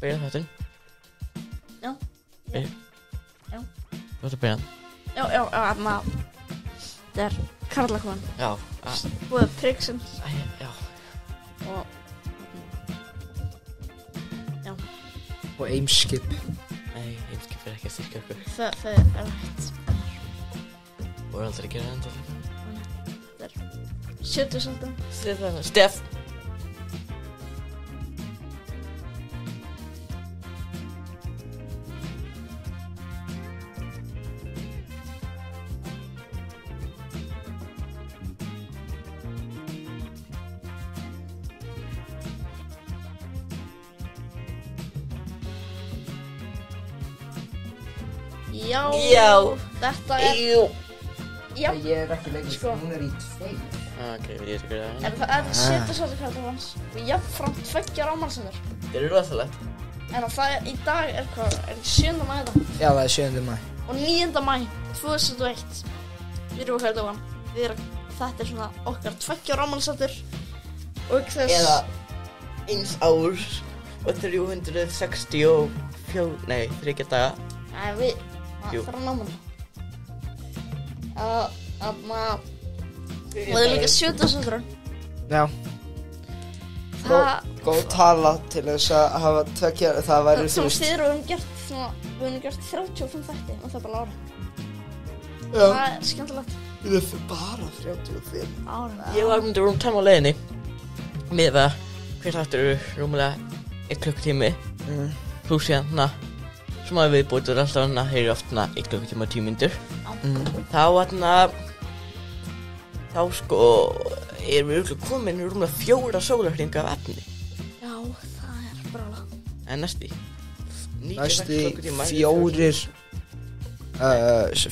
byrja þáttinn. Já. Já. Þú ert að byrja hann. Já, þetta karlakon. Já. Búið Prixin. Já. Og já. Og Eimskip. Nei, Eimskip ekki að styrkja okkur. Það hægt. Og aldrei að gera enda. Þetta 70 svolítið. Steff. Já. Þetta Jú. Já. Ég ekki lengur, Sko. hún í 2. Ok, ég veit ekki hvað En það 70 svolítið karlakons. Og jafnframt 2 ámælsendur. Það rosalegt. En það í dag hvað? 7. maí þetta? Já, það 7. maí. Og 9. maí 2001. Við erum karlakan. Þetta svona okkar 2 ámælsendur. Og þess... Eða 1 ár og 364, nei, 3 daga. Nei, við... Jú. Það náma það. Og það líka 70 svolítið. Já. Góð tala til þess að hafa 2, það væri Þú veist, við höfum gert 35 þætti og það bara ára. Já. Það skemmtilegt. Við erum bara 35 ára. Ég var myndir time á leiðinni. Með það, hver þáttur rúmlega 1 klukkutími. Pluss hérna, sem að viðbútur alltaf hérna, heyri oft 1 klukkutíma og 10 mínútur. Þá þá sko erum við örugglega komin rúmlega 4 sólarhringa af efni. Já, það brála. En næsti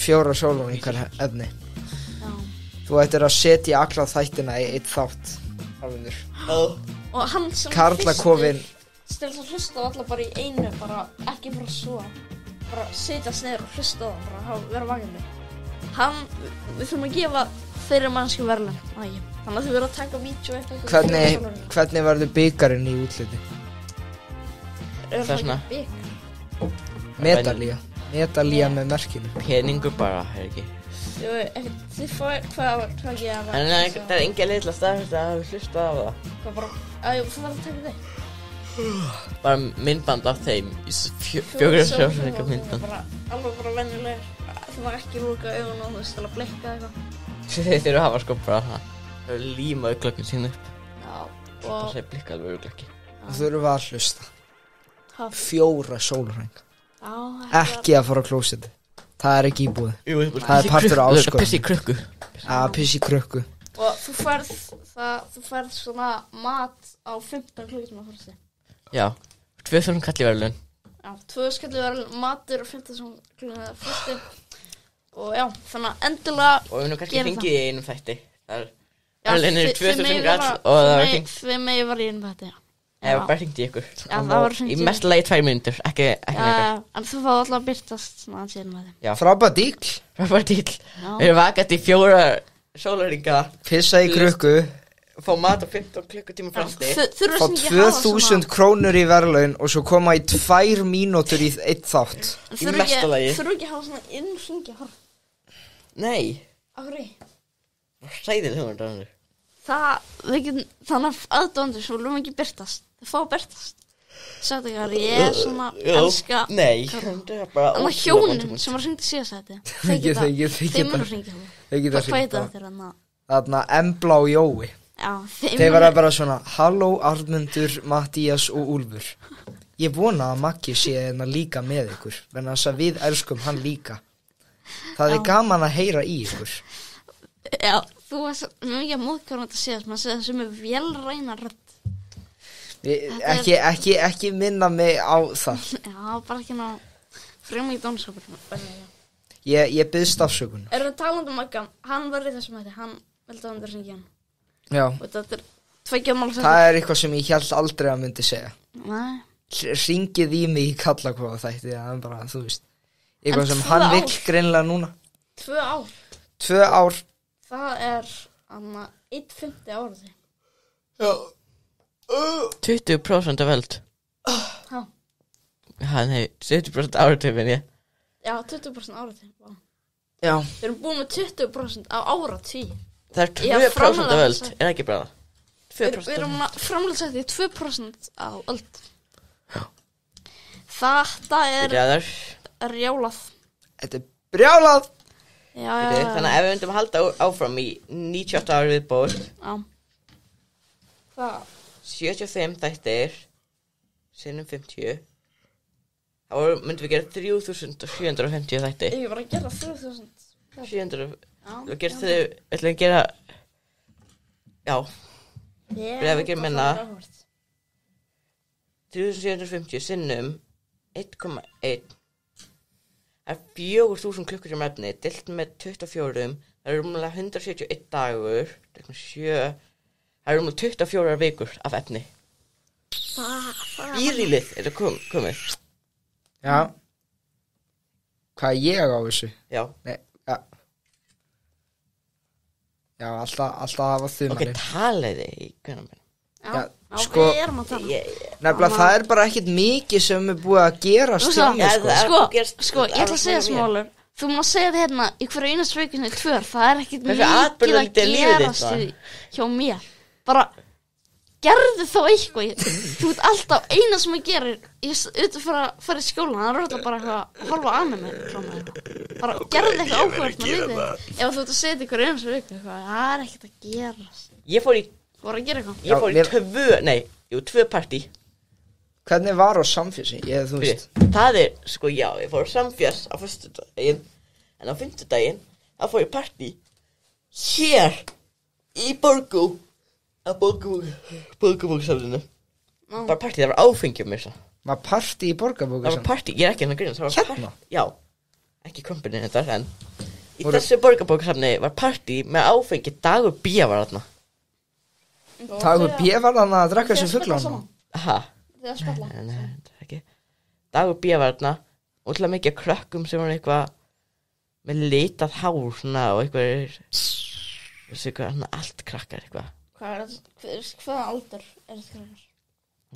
4 sólarhringar efni. Já. Þú ættir að setja alla þættina í 1 þátt. Alveg. Og hann sem Karlakofinn. Stil að hlusta á alla bara í einu, bara ekki bara svo. Bara setjast niður og hlusta á það, bara vera vakandi. Við þurfum að gefa þeirri mannski verðlaun. Þannig að þið verður að taka vídeo eitthvað. Hvernig verður bikarinn í útliti? Það svona Medalía. Medalía með merkinu. Peningur bara, ekki. Þið fáið hvað ég að En það engin litla staðfest að hafa hlustað á það. Hvað bara, þú verður að taka þig. Bara myndband af þeim í 4 sjónleika myndband. Alveg bara venjulegur. Þú var ekki lúka augun og þú veist til að blikka eitthvað. Þeir þurfa að hafa sko bara það. Það er límaðu glöggin sín upp. Já. Bara segja blikka alveg glöggi. Það þurfa að hlusta. 4 sólarhringa. Já. Ekki að fara á klósettið. Það er ekki íbúið. Það er partur af áskorun. Piss í krukku. Piss í krukku. Og þú færð svona mat á 15 klukkutíma fórstu. Já, 2000 kall í verðlaun. Já, 2000 kall í verðlaun, matur og 15 klukkutíma fórstu. Og já, þannig að endilega og við nú kannski fengið í einum þætti. Það verðlaun 2000 kall og það var fengt. Við megi var í einum þætti, já. Ég bara hringdi ykkur. Já, það var hringt í í mest lagi 2 mínútur, ekki meira. En þú fáið alltaf að byrtast svona að síðan með þeim. Já. Frábær díl. Við erum vakandi í 4 sólarhringa. Pissa í krukku. Fá mat á 15 klukkutíma fresti. Fá 2000 krónur í verðlaun og svo koma í 2 mínútur í 1 þátt. Í mesta lagi. Þurfu ekki að hafa svona innhringja horf. Nei. Akkur í? Sæðil hugmynd. Þannig að aðdóndur svo viljum ekki byrtast. Þið fá að byrtast. Sættu ekki að ég er svona elska. Nei, það er bara þannig að hjónin sem var hringt í síðast þetta. Þeir munu hringja það. Hvað heit það þér þarna? Þarna Embla og Jói. Já, þeir verða bara svona halló Arnmundur, Mattías og Úlfur. Ég vona að Maggi sé hérna líka með ykkur, vegna þess að við elskum hann líka. Það er gaman að heyra í ykkur. Já, þú varst mjög mikið móðkvæmandi að segja maður segja það sem vélræna rödd. Ekki minna mig á það. Já, bara ekki ná fremur í dónskapur. Ég byðst afsökun. Erum við talandi Magga, hann var í þessum hætti, hann vildi að hann hringja hann. Já. Og þetta er 2 máls. Það er eitthvað sem ég hélt aldrei að myndi segja. Nei. Hringið í mig í Karlakófa þætti, það er bara, þú veist, eitthvað sem hann vill greinilega núna. 2 ár. 2 ár. Það er 1/5 ára því. Já. 20% af veld. Já. Nei, 70% áratífin ég Já, 20% áratí Já. Við erum búin með 20% á áratí Það er 2% af öld, er ekki bara 2% Við erum framlega sett í 2% á öld Þetta er rjálað Þetta er brjálað. Já. Þannig að ef við myndum að halda áfram í 98 ári viðbót Já Það 75 þættir sinnum 50 þá myndum við gera 3750 þætti Ég var að gera 3000 700 Já, við ætlum að gera já Bréf ekki minna. 3750 sinnum 1,1 það er 4000 klukkutíma efni deilt með 24 það er rúmlega 171 dagur 7 það er rúmlega 24 vikur af efni Bírilið er það komið Já. Hvað er ég á þessu? já Nei, ja. Já, alltaf hafa þumalinn. talaði í hvernig Já, sko, við erum að tala Nefnilega það er bara ekkert mikið sem er búið að gerast hjá mér, Sko, ég ætla að segja smálur Þú má segja þetta hérna í hverju einast veikinu tvör Það er ekkert Hversu mikið að atburðarlítið er lífið þitt, gerast hjá mér Bara, gerðu þá eitthvað Þú ert alltaf eina sem að gera Auðvitað fara í skólan Það er alltaf bara eitthvað að horfa á anime Bara, gerðu eitthvað áhverjum með lífið Ef þú ert að segja þetta í hverju einast veiku Það er ekkert að gerast ég fór í Þú voru að gera eitthvað Ég fór í tvö partí Hvernig var á samfélsi? Þú veist. Það er, sko, já, ég fór á samfélags á föstudaginn en á fimmtudaginn þá fór ég partí hér í Borgó á Borgabókasafninu bara partí, það var áfengjum mér Var partí í það Borgarbókasafninu? var partí, ég er ekki að grínast, það var Hérna? partí já, ekki kompinin þetta en í þessu Borgabókasafni var partí með áfengi Dagur B var þarna Dagur B var hann að drekka sér fuglan. aha Þegar að spalla Nei, það er ekki Dagur B var þarna ótrúlega mikið af krökkum sem var eitthvað með litað hár svona og eitthvað þessu eitthvað allt krakkar eitthvað Hvaða aldur er þetta krakkar?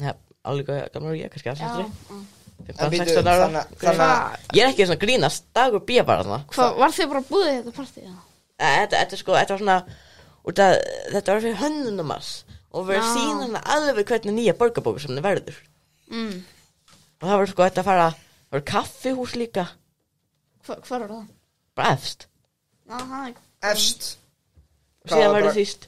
ja, álíka gamlar og ég kannski Já, afsættri já 15-16 ára Þannig að ég er ekki svona grínast Dagur B var þarna Hvað, var þið bara búið í þetta partí? þetta sko, þetta var svona út að þetta var fyrir hönnunum og verið Já. sína hana alveg hvernig nýja borgarbókasafni verður Mm. og það var sko þetta að fara það var kaffihús líka Hvar er það? bara efst Já, það er efst. og síðan verður síst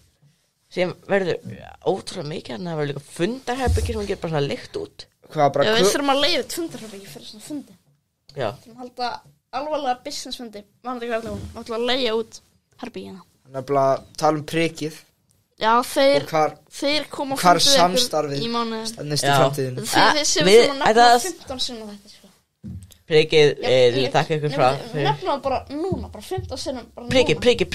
síðan verður ótrúlega mikið en það verður líka fundarherbyggi sem getur bara svona lykt út Hvað var bara Já, við þurfum að leiða fundarherbyggi fyrir svona fundi já, Við þurfum að halda alvarlega businessfundi Vanandi hvað allavega Við ætlum að leiða út herbyggina Nefnilega að tala um prikið Já, og þeir koma hvar fundið ykkur samstarfið í mánuði næstu Já. framtíðinu. Þið sem við- við þurfum að nefna þetta- 15 sinnum þetta sko. prikið vil þakka ykkur frá Við nefnum bara núna, bara 15 sinnum bara prikið, núna. prikið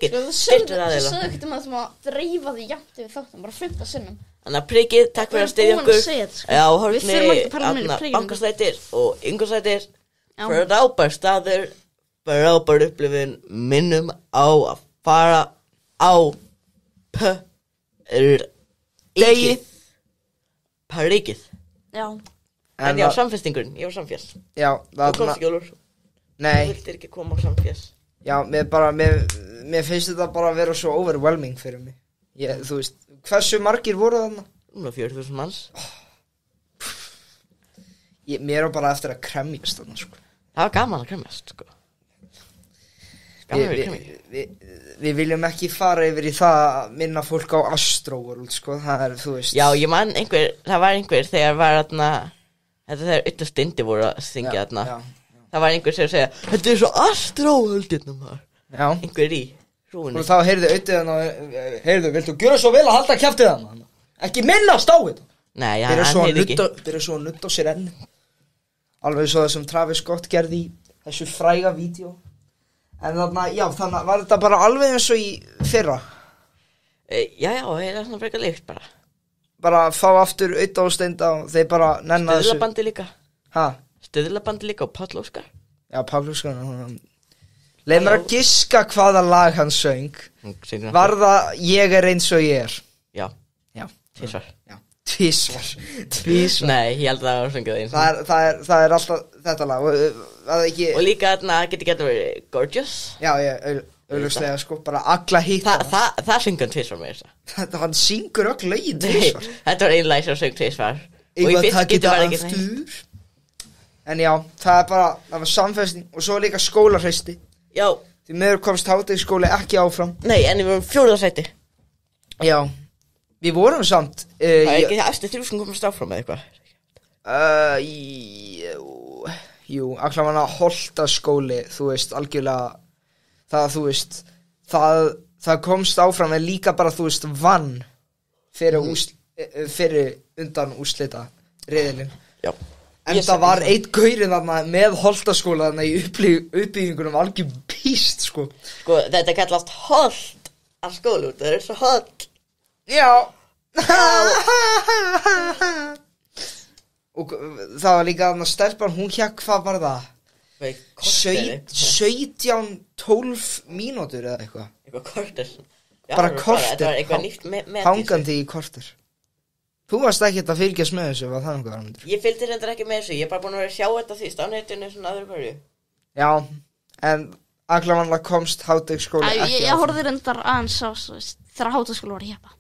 Sko, þú styrtur sögðu aðeila ekkert um að þú má dreifa því jafnt við þáttum, bara 15 sinnum þannig að prikið, takk fyrir að styðja Við erum búin okkur að segja þetta, sko. já, Við þurfum horfni, ekki að tala meira prikið. bankastrætir og yngastrætir Já. frábær staður frábær upplifun minnum á að fara á prikið prikið Já, en já, samfestingurinn, ég var samféls Já, þú komst ekki Ólfur, þú Nei, viltir ekki koma á samféls já, mér finnst þetta bara að vera svo overwhelming fyrir mig. Þú veist, hversu margir voru þarna? núna 4000 manns Mér er bara eftir að kremjast þarna, sko. það var gaman að kremjast sko. gaman að vera kremjast Við viljum ekki fara yfir í það að minna fólk á Astroworld, sko. Það er, þú veist. já, ég man það var einhver þegar var þarna þetta þegar Utta Stindi voru að syngja þarna Já, það var einhver sem segja þetta er svo Astro-höldin já. einhver í hrúinni Og þá heyrðu auðvitað hann og heyrðu, viltu gjöra svo vel að halda kjaftið hann? Ekki minnast á þetta. nei, já, Þeir hann heyrði ekki eru svo að nutta á sér enn. Alveg svo það sem Travis Scott gerði í þessu fræga vídeo. En þarna, já, þannig var þetta bara alveg eins og í fyrra. já, það er svona frekar líkt bara Bara fá aftur auðvitað og steinda og þeir bara nenna þessu. stöðlabandi líka Ha? stöðlabandi líka og Páll Óskar Já, Pavlúskan. Leið mér að giska hvaða lag hann söng. Hún syngur Var það Ég er eins og ég er? já, Já. Tvisvar. Já, tvisvar. Nei, ég held að það var sungið eins. Það er alltaf þetta lag og ekki... Og líka þarna geti verið Gorgeous. Já, augljóslega sko, bara alla hitta. Það syngur hann tvisvar með þess Hann syngur öll lögin tvisvar. Þetta var einn lag sem söng tvisvar. Og í Eitthvað fyrst takk getur þetta var ekki neitt. aftur. En já, það var samfesting og svo líka skólarhreisti. Já. Því meður komst hádegisskóli ekki áfram. Nei, en við vorum 4. sæti. Já, við vorum samt Það er ekki það eftir 3 sem komast áfram með eitthvað. Jú, allavega Holtaskóli, þú veist, algjörlega það, þú veist, það komst áfram en líka bara, þú veist, vann fyrir undan úrslita riðilinn. Já. En það var einn gaurinn þarna með Holtaskóla þarna í uppbyggingunum algjör píst, sko. Sko, þetta kallast Holt af skólu, það er svo Holt. Já. Og það var líka þarna stelpan, hún hékk, hvað var það? 17-12 mínútur eða eitthvað. Eitthvað korter. Bara korter. Þetta var eitthvað nýtt með hangandi í korter. Þú varst ekkert að fylgjast með þessu, var það einhver annar? Ég fylgdi reyndar ekki með þessu, ég er bara búin að vera að sjá þetta því á netinu svona öðru hverju. Já, en allavega komst hádegisskóli ekki Ég horfði reyndar aðeins á, þú veist, þegar hádegisskóli var að keppa.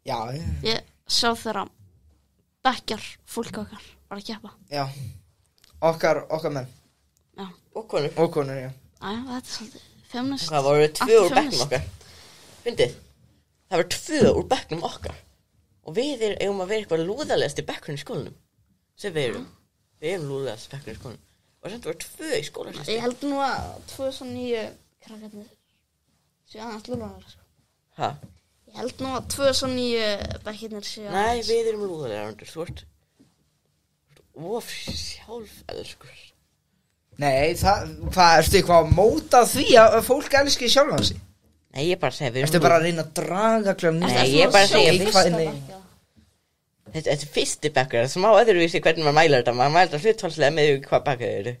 Já. Ég sá þeirra bekkjar fólk okkar var að keppa. Já, okkar menn. Já. Og konur. Og konur, já. Þetta er svolítið feminist. Það voru 2 úr bekknum okkar. Fyndið, það voru 2 úr bekknum okkar. Og við eigum að vera eitthvað lúðalegast í bekkurinn í skólanum. Sem við erum. Við erum lúðalegast í bekkurinn í skólanum. Og samt voru 2 í skólanum. Ég held nú að 2 svo nýju krakkarnir séu aðeins lúðalegast, sko. Hæ? Ég held nú að 2 svo nýju bekkirnir séu aðeins. Nei, við erum lúðalegar, þú ert of sjálfelskur. Nei, hvað ertu eitthvað að móta því að fólk elski sjálfan sig? Nei, ég bara segi Ertu bara að reyna að draga kljóðan Nei, ég bara segi Þetta er fyrsti bekkur, það er smá öðruvísi hvernig maður mælar þetta. Maður mælar þetta hlutfallslega með hvað bekkur eru.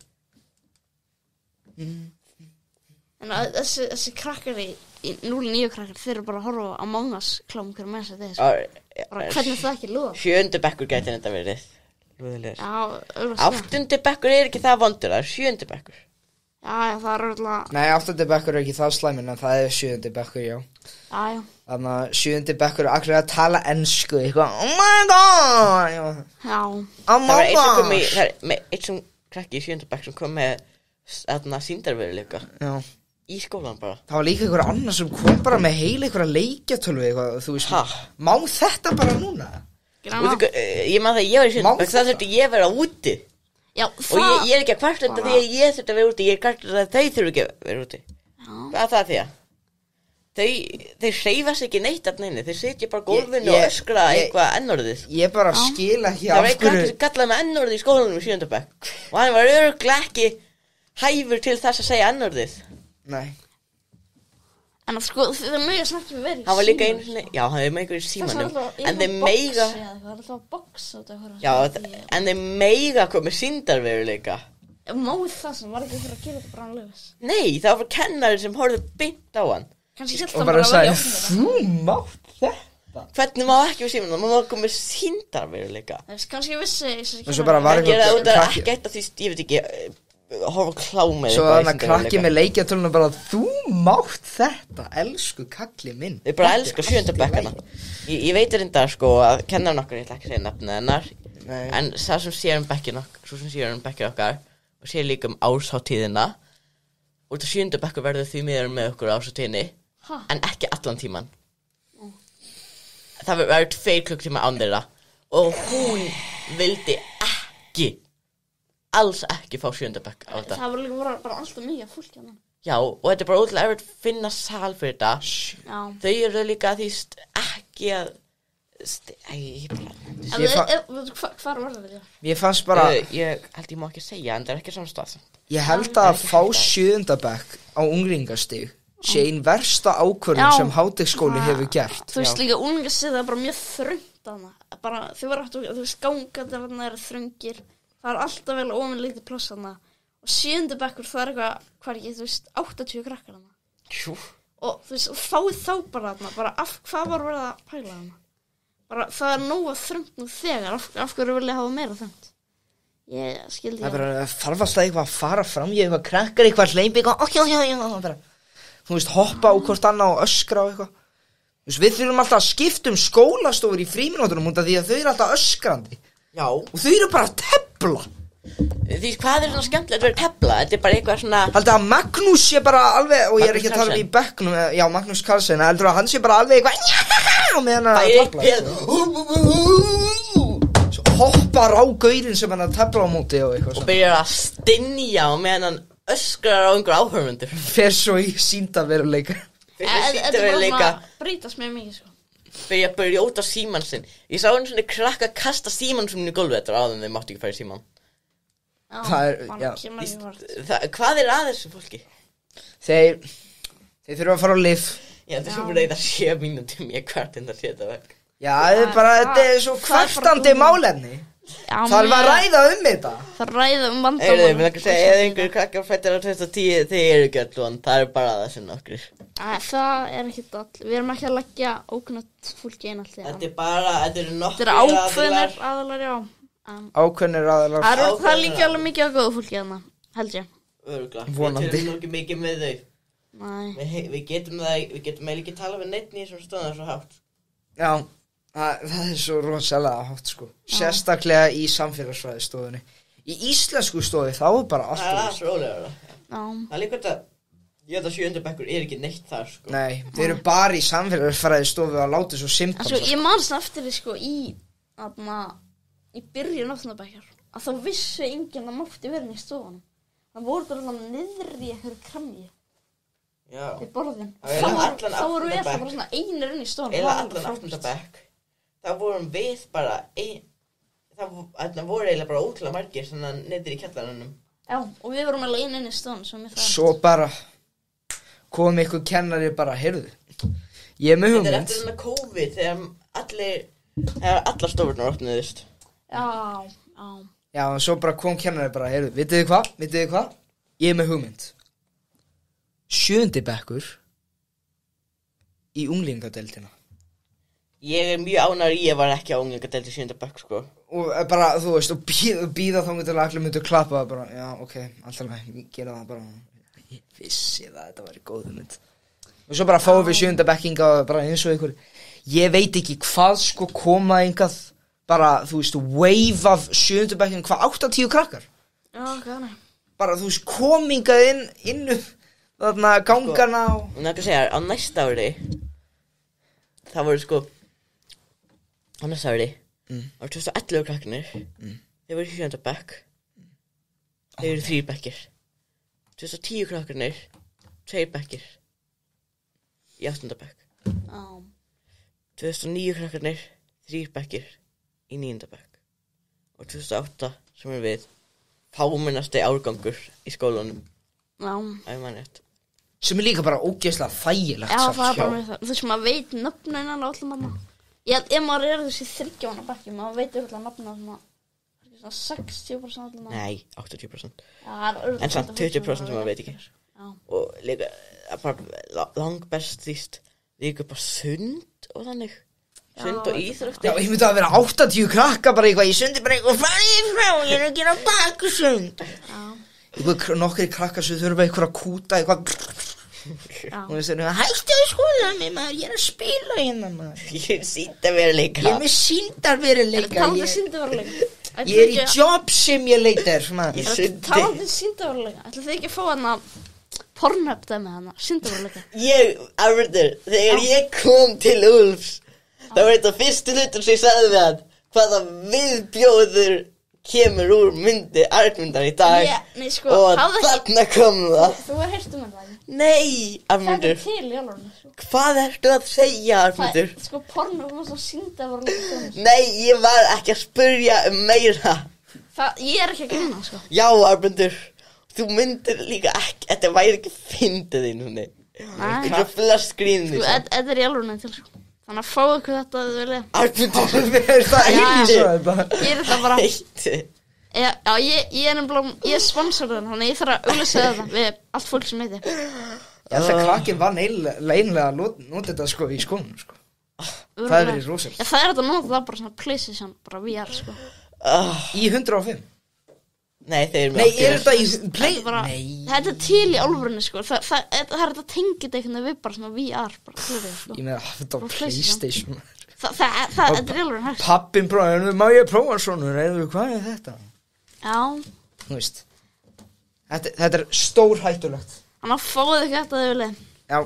En þessi krakkar í 0-9 krakkar, þeir eru bara að horfa á Among Us klám hverju með þess að hvernig er það ekki lúða? 7. bekkur gæti þetta verið lúðalegur. Já, 8. bekkur er ekki það vondur, það er 7. bekkur. Já, það er örugglega. Nei, 8. bekkur er ekki það slæminn, en það er 7. bekkur, já. Já. Þannig að 7. bekkur er allir að tala ensku, eitthvað, oh my god! Já. Oh my god! Það er eitt sem krakki í 7. bekk sem kom með sýndarveruleika. Já. Í skólan bara. Það var líka einhver annar sem kom bara með heila einhverja leikjatölvu, eitthvað, þú veist. Má þetta bara núna? Ég man það, ég var í 7. bekk, það þurfti ég vera úti. Já, og ég er ekki að kvarta þetta því að ég þurfti að vera úti, ég er kvarta að þau þurfi ekki að vera úti. Hvað er það því að? Þeir hreyfast ekki neitt að neini, þeir sitja bara á gólfinu og öskra eitthvað ennorðið. Ég bara skil ekki það var einn krakki sem kallaði mig ennorðið í skólanum í 7. bekk og hann var örugglega ekki hæfur til þess að segja ennorðið. Nei. En að sko, það mega snart við verið í símanum. Hann var líka einu sinni, já, hann hefði með einhverju í símanum. En þeir meiga... Það er alltaf að boxa út af hverja. Já, en þeir meiga komið sýndarveruleika. Máið það sem var ekki fyrir að gera þetta bara anlegus. Nei, það var kennari sem horfði beint á hann. Kannski hélt hann bara að velja opnum þetta. Þú mátt þetta? Hvernig má ekki við símanum, maður má komið sýndarveruleika. Kannski vissi... Og svo bara var horfa klámið svo þannig að krakki með leikjatölunum bara þú mátt þetta, elsku kalli minn við bara elska 7. bekkana ég veit reyndar sko að kennar nokkur, ég ætla ekki að segja nafnið hennar en það sem sér bekkin okkar og sér líka árshátíðina út af 7. bekkur verður því miður með okkur árshátíðinni en ekki allan tíman það verður 2 klukktíma án þeirra og hún vildi ekki alls ekki fá 7. bekk á þetta. Það var líka bara alltaf mikið fólk hérna. Já, og þetta er bara ótrúlega erfitt að finna sal fyrir þetta. Já. Þau eru líka því ekki að... Hvar var þetta? Ég fannst bara... Ég held ég má ekki segja, en það er ekki samstað. Ég held að fá 7. bekk á unglingastig sé einn versta ákvörðun sem hádegisskóli hefur gert. Þú veist líka, unglingastig það er bara mjög þröngt að það. Bara, þau var aftur, þú veist, gangandir það eru þröngir. Það er alltaf vel ofan lítið pláss hana. Og 7. bekkur það er eitthvað, hvað ekki, þú veist, 80 krakkar hana. Jú. Og þú veist, og fáið þá bara hana, bara hvað var verið að pæla hana. bara það nóg þröngt nú þegar, af hverju vilja hafa meira þröngt? Ég skildi Það bara þarf alltaf eitthvað að fara fram í eitthvað krakkar, eitthvað hleypi, eitthvað, bara, þú veist, hoppa á hvort annað og öskra og eitthvað. Þú veist, við þurfum alltaf að skipta skólastofur í frímínútunum út af því að þau eru alltaf öskrandi. Já. Og þau eru bara að tefla. Því hvað svona skemmtilegt að vera tefla? Þetta bara eitthvað svona... Haldur að Magnús sé bara alveg, og ég ekki að tala í bekknum, já, Magnús Carlsen, heldur að hann sé bara alveg eitthvað, og meðan að hoppar á gaurinn sem hann að tefla á móti og eitthvað og byrjar að stynja og meðan hann öskrar á einhver áhörfundur. Fer svo í sýndarveruleika. Þetta er bara svona breytast með mikið sko. Byrja að brjóta símann sinn. Ég sá einu svona krakka kasta símann sem í gólfið þetta áður en þau máttu ekki fara í símann. Hvað er að þessu fólki? Þeir þurfa að fara á lyf. Já, þetta er svo bara eitthvað 7 mínútum ég hvert en það setja vekk. Já, þetta er svo kvartandi málefni. Það er að ræða þetta. Það ræða vandamál. Mér langar að segja, ef einhverjir krakkar fættir á 2010, þeir eru ekki öll von, það er bara þessi nokkrir. Það er ekkert all. Við erum ekki að leggja ókunnat fólki inn alltaf. Þetta eru nokkrir ákveðnir aðalar, já. Ákveðnir aðalar. Það er líka alveg mikið á góðu fólki þarna, held ég. Örugglega. Vonandi. Við erum ekki mikið með þau. Nei. Við getum eiginlega ekki tala við neitt í þessum stöðum svo hátt. Já, það er svo rosalega hátt sko. Sérstaklega í samfélagsfræðistofunni. Í íslensku stofu þá er bara allt. Það er aðeins rólegra. Já. Það er líka þetta, ég held að 7. bekkur er ekki neitt þar sko. Nei, þeir eru bara í samfélagsfræðistofu að láta svo simpansa. Sko, ég manst eftir því sko í byrjun 8. bekkjar að þá vissi enginn að mátti vera inn í stofunum. Það voru bara niðri í einhverju krammi. Já. Í borðin. Þá voru við alltaf bara svona einir inn í stofunum. Eða allan 8. bekk. Þá vorum við bara það voru eiginlega bara ótrúlega margir svona niður í kjallarunum. Já, og við vorum alveg inn í stofunum. Svo bara kom ykkur kennari bara, heyrðu, ég er með hugmynd. Þetta er eftir svona COVID þegar allar stofurnar opnuðist. Já, og svo bara kom kennari bara, heyrðu, vitið þið hvað? Ég er með hugmynd. 7. bekkur í unglingadeildina. Ég er mjög ánægður ég var ekki á unglingadeild í 7. bekk sko. Og bara, þú veist, og bíða þá til að allir myndu klappa bara, já, ok, alltaf gera það bara. Ég vissi það, þetta var góð hugmynd. Og svo bara fáum við 7. bekkinga bara eins og einhver, ég veit ekki hvað sko koma engað, bara, þú veist, wave af 7. bekkinga, hvað 8-10 krakkar? Já, hvað nei. Bara, þú veist, komingað inn þarna gangana og... Og það ekki að segja, á næsta ári, það voru sko, á næsta ári, það voru 2011 krakkarnir, þeir voru í 7. bekk, þeir eru 3 bekkir. 2010 krakkarnir, 2 bekkir, í 8. bekk. 2009 krakkarnir, 3 bekkir, í 9. bekk. Og 2008, sem er við, fámennasti árgangur í skólanum. Já. Æ, mann rétt. Sem er líka bara ógeðslega þægilegt. Já, það er bara með það. Þú veist, maður veit nöfnin alveg allir manna. Ef maður er þessi 30 ára bekki, maður veit örugglega nafna svona 60% allir manna. Nei, 80%. Já, en samt 20% sem maður veit ekki. Já. Og líka, bara langbest þýst, líka bara sund og þannig. Sund og íþróttir. Já, ég myndi að vera 80 krakka bara eitthvað í sundi, bara eitthvað farið frá, ég er að gera bakusund. Já. Eitthvað nokkri krakkar sem þurfa eitthvað að kúta, eitthvað... Og þess að hættu að skólanum maður, ég er að spila hérna maður. Ég er sýndarveruleika. Ég er með sýndarveruleika. Talandi sýndarveruleika. Ég er í job simulator maður. Talandi sýndarveruleika. Ætla þið ekki að fá hana Pornhub dæmi hana, sýndarveruleika. Arviður, þegar ég kom til Úlfs, það var þetta fyrstu hlutur sem ég sagði við hann, hvaða viðbjóður kemur úr myndi Arnmundar í dag. Nei, sko, og þarna kom það. Þú er hirtum með það. Nei, Arnmundur. Það er til í alveg. Hvað ertu að segja, Arnmundur? Sko, Pornhub var svo sýndarveruleika. Nei, ég var ekki að spyrja meira. Ég er ekki að grina, sko. Já, Arnmundur, þú myndir líka ekki, þetta væri ekki fyndið þín svona. Nei. Þetta flest skrýnir. Sko, þetta er í alveg til, sko. Þannig að fá ykkur þetta að þið vilja. Arnmundur, ég er það bara. Já, ég er sponsorinn, þannig ég þarf að auglýsa þetta við allt fólk sem heiti. Já, það krakkinn var einlega að nota þetta sko í skólanum, sko. Það verið rosalegt. Það þetta nota það bara svona PlayStation, bara VR, sko. Í 105? Nei, þeir Nei, þetta í Play? Bara, Nei. þetta til í álfurinu, sko. Það þetta tengið eitthvað við bara svona VR, bara klurið, sko. Ég meina, þetta var PlayStation. Þetta er alveg hægt. Pappin bróðið, má ég prófa svona, hvað er þetta? Já. Þú veist, þetta stór hættulegt. Þannig að fáðu ekki þetta að þau viljið. Já.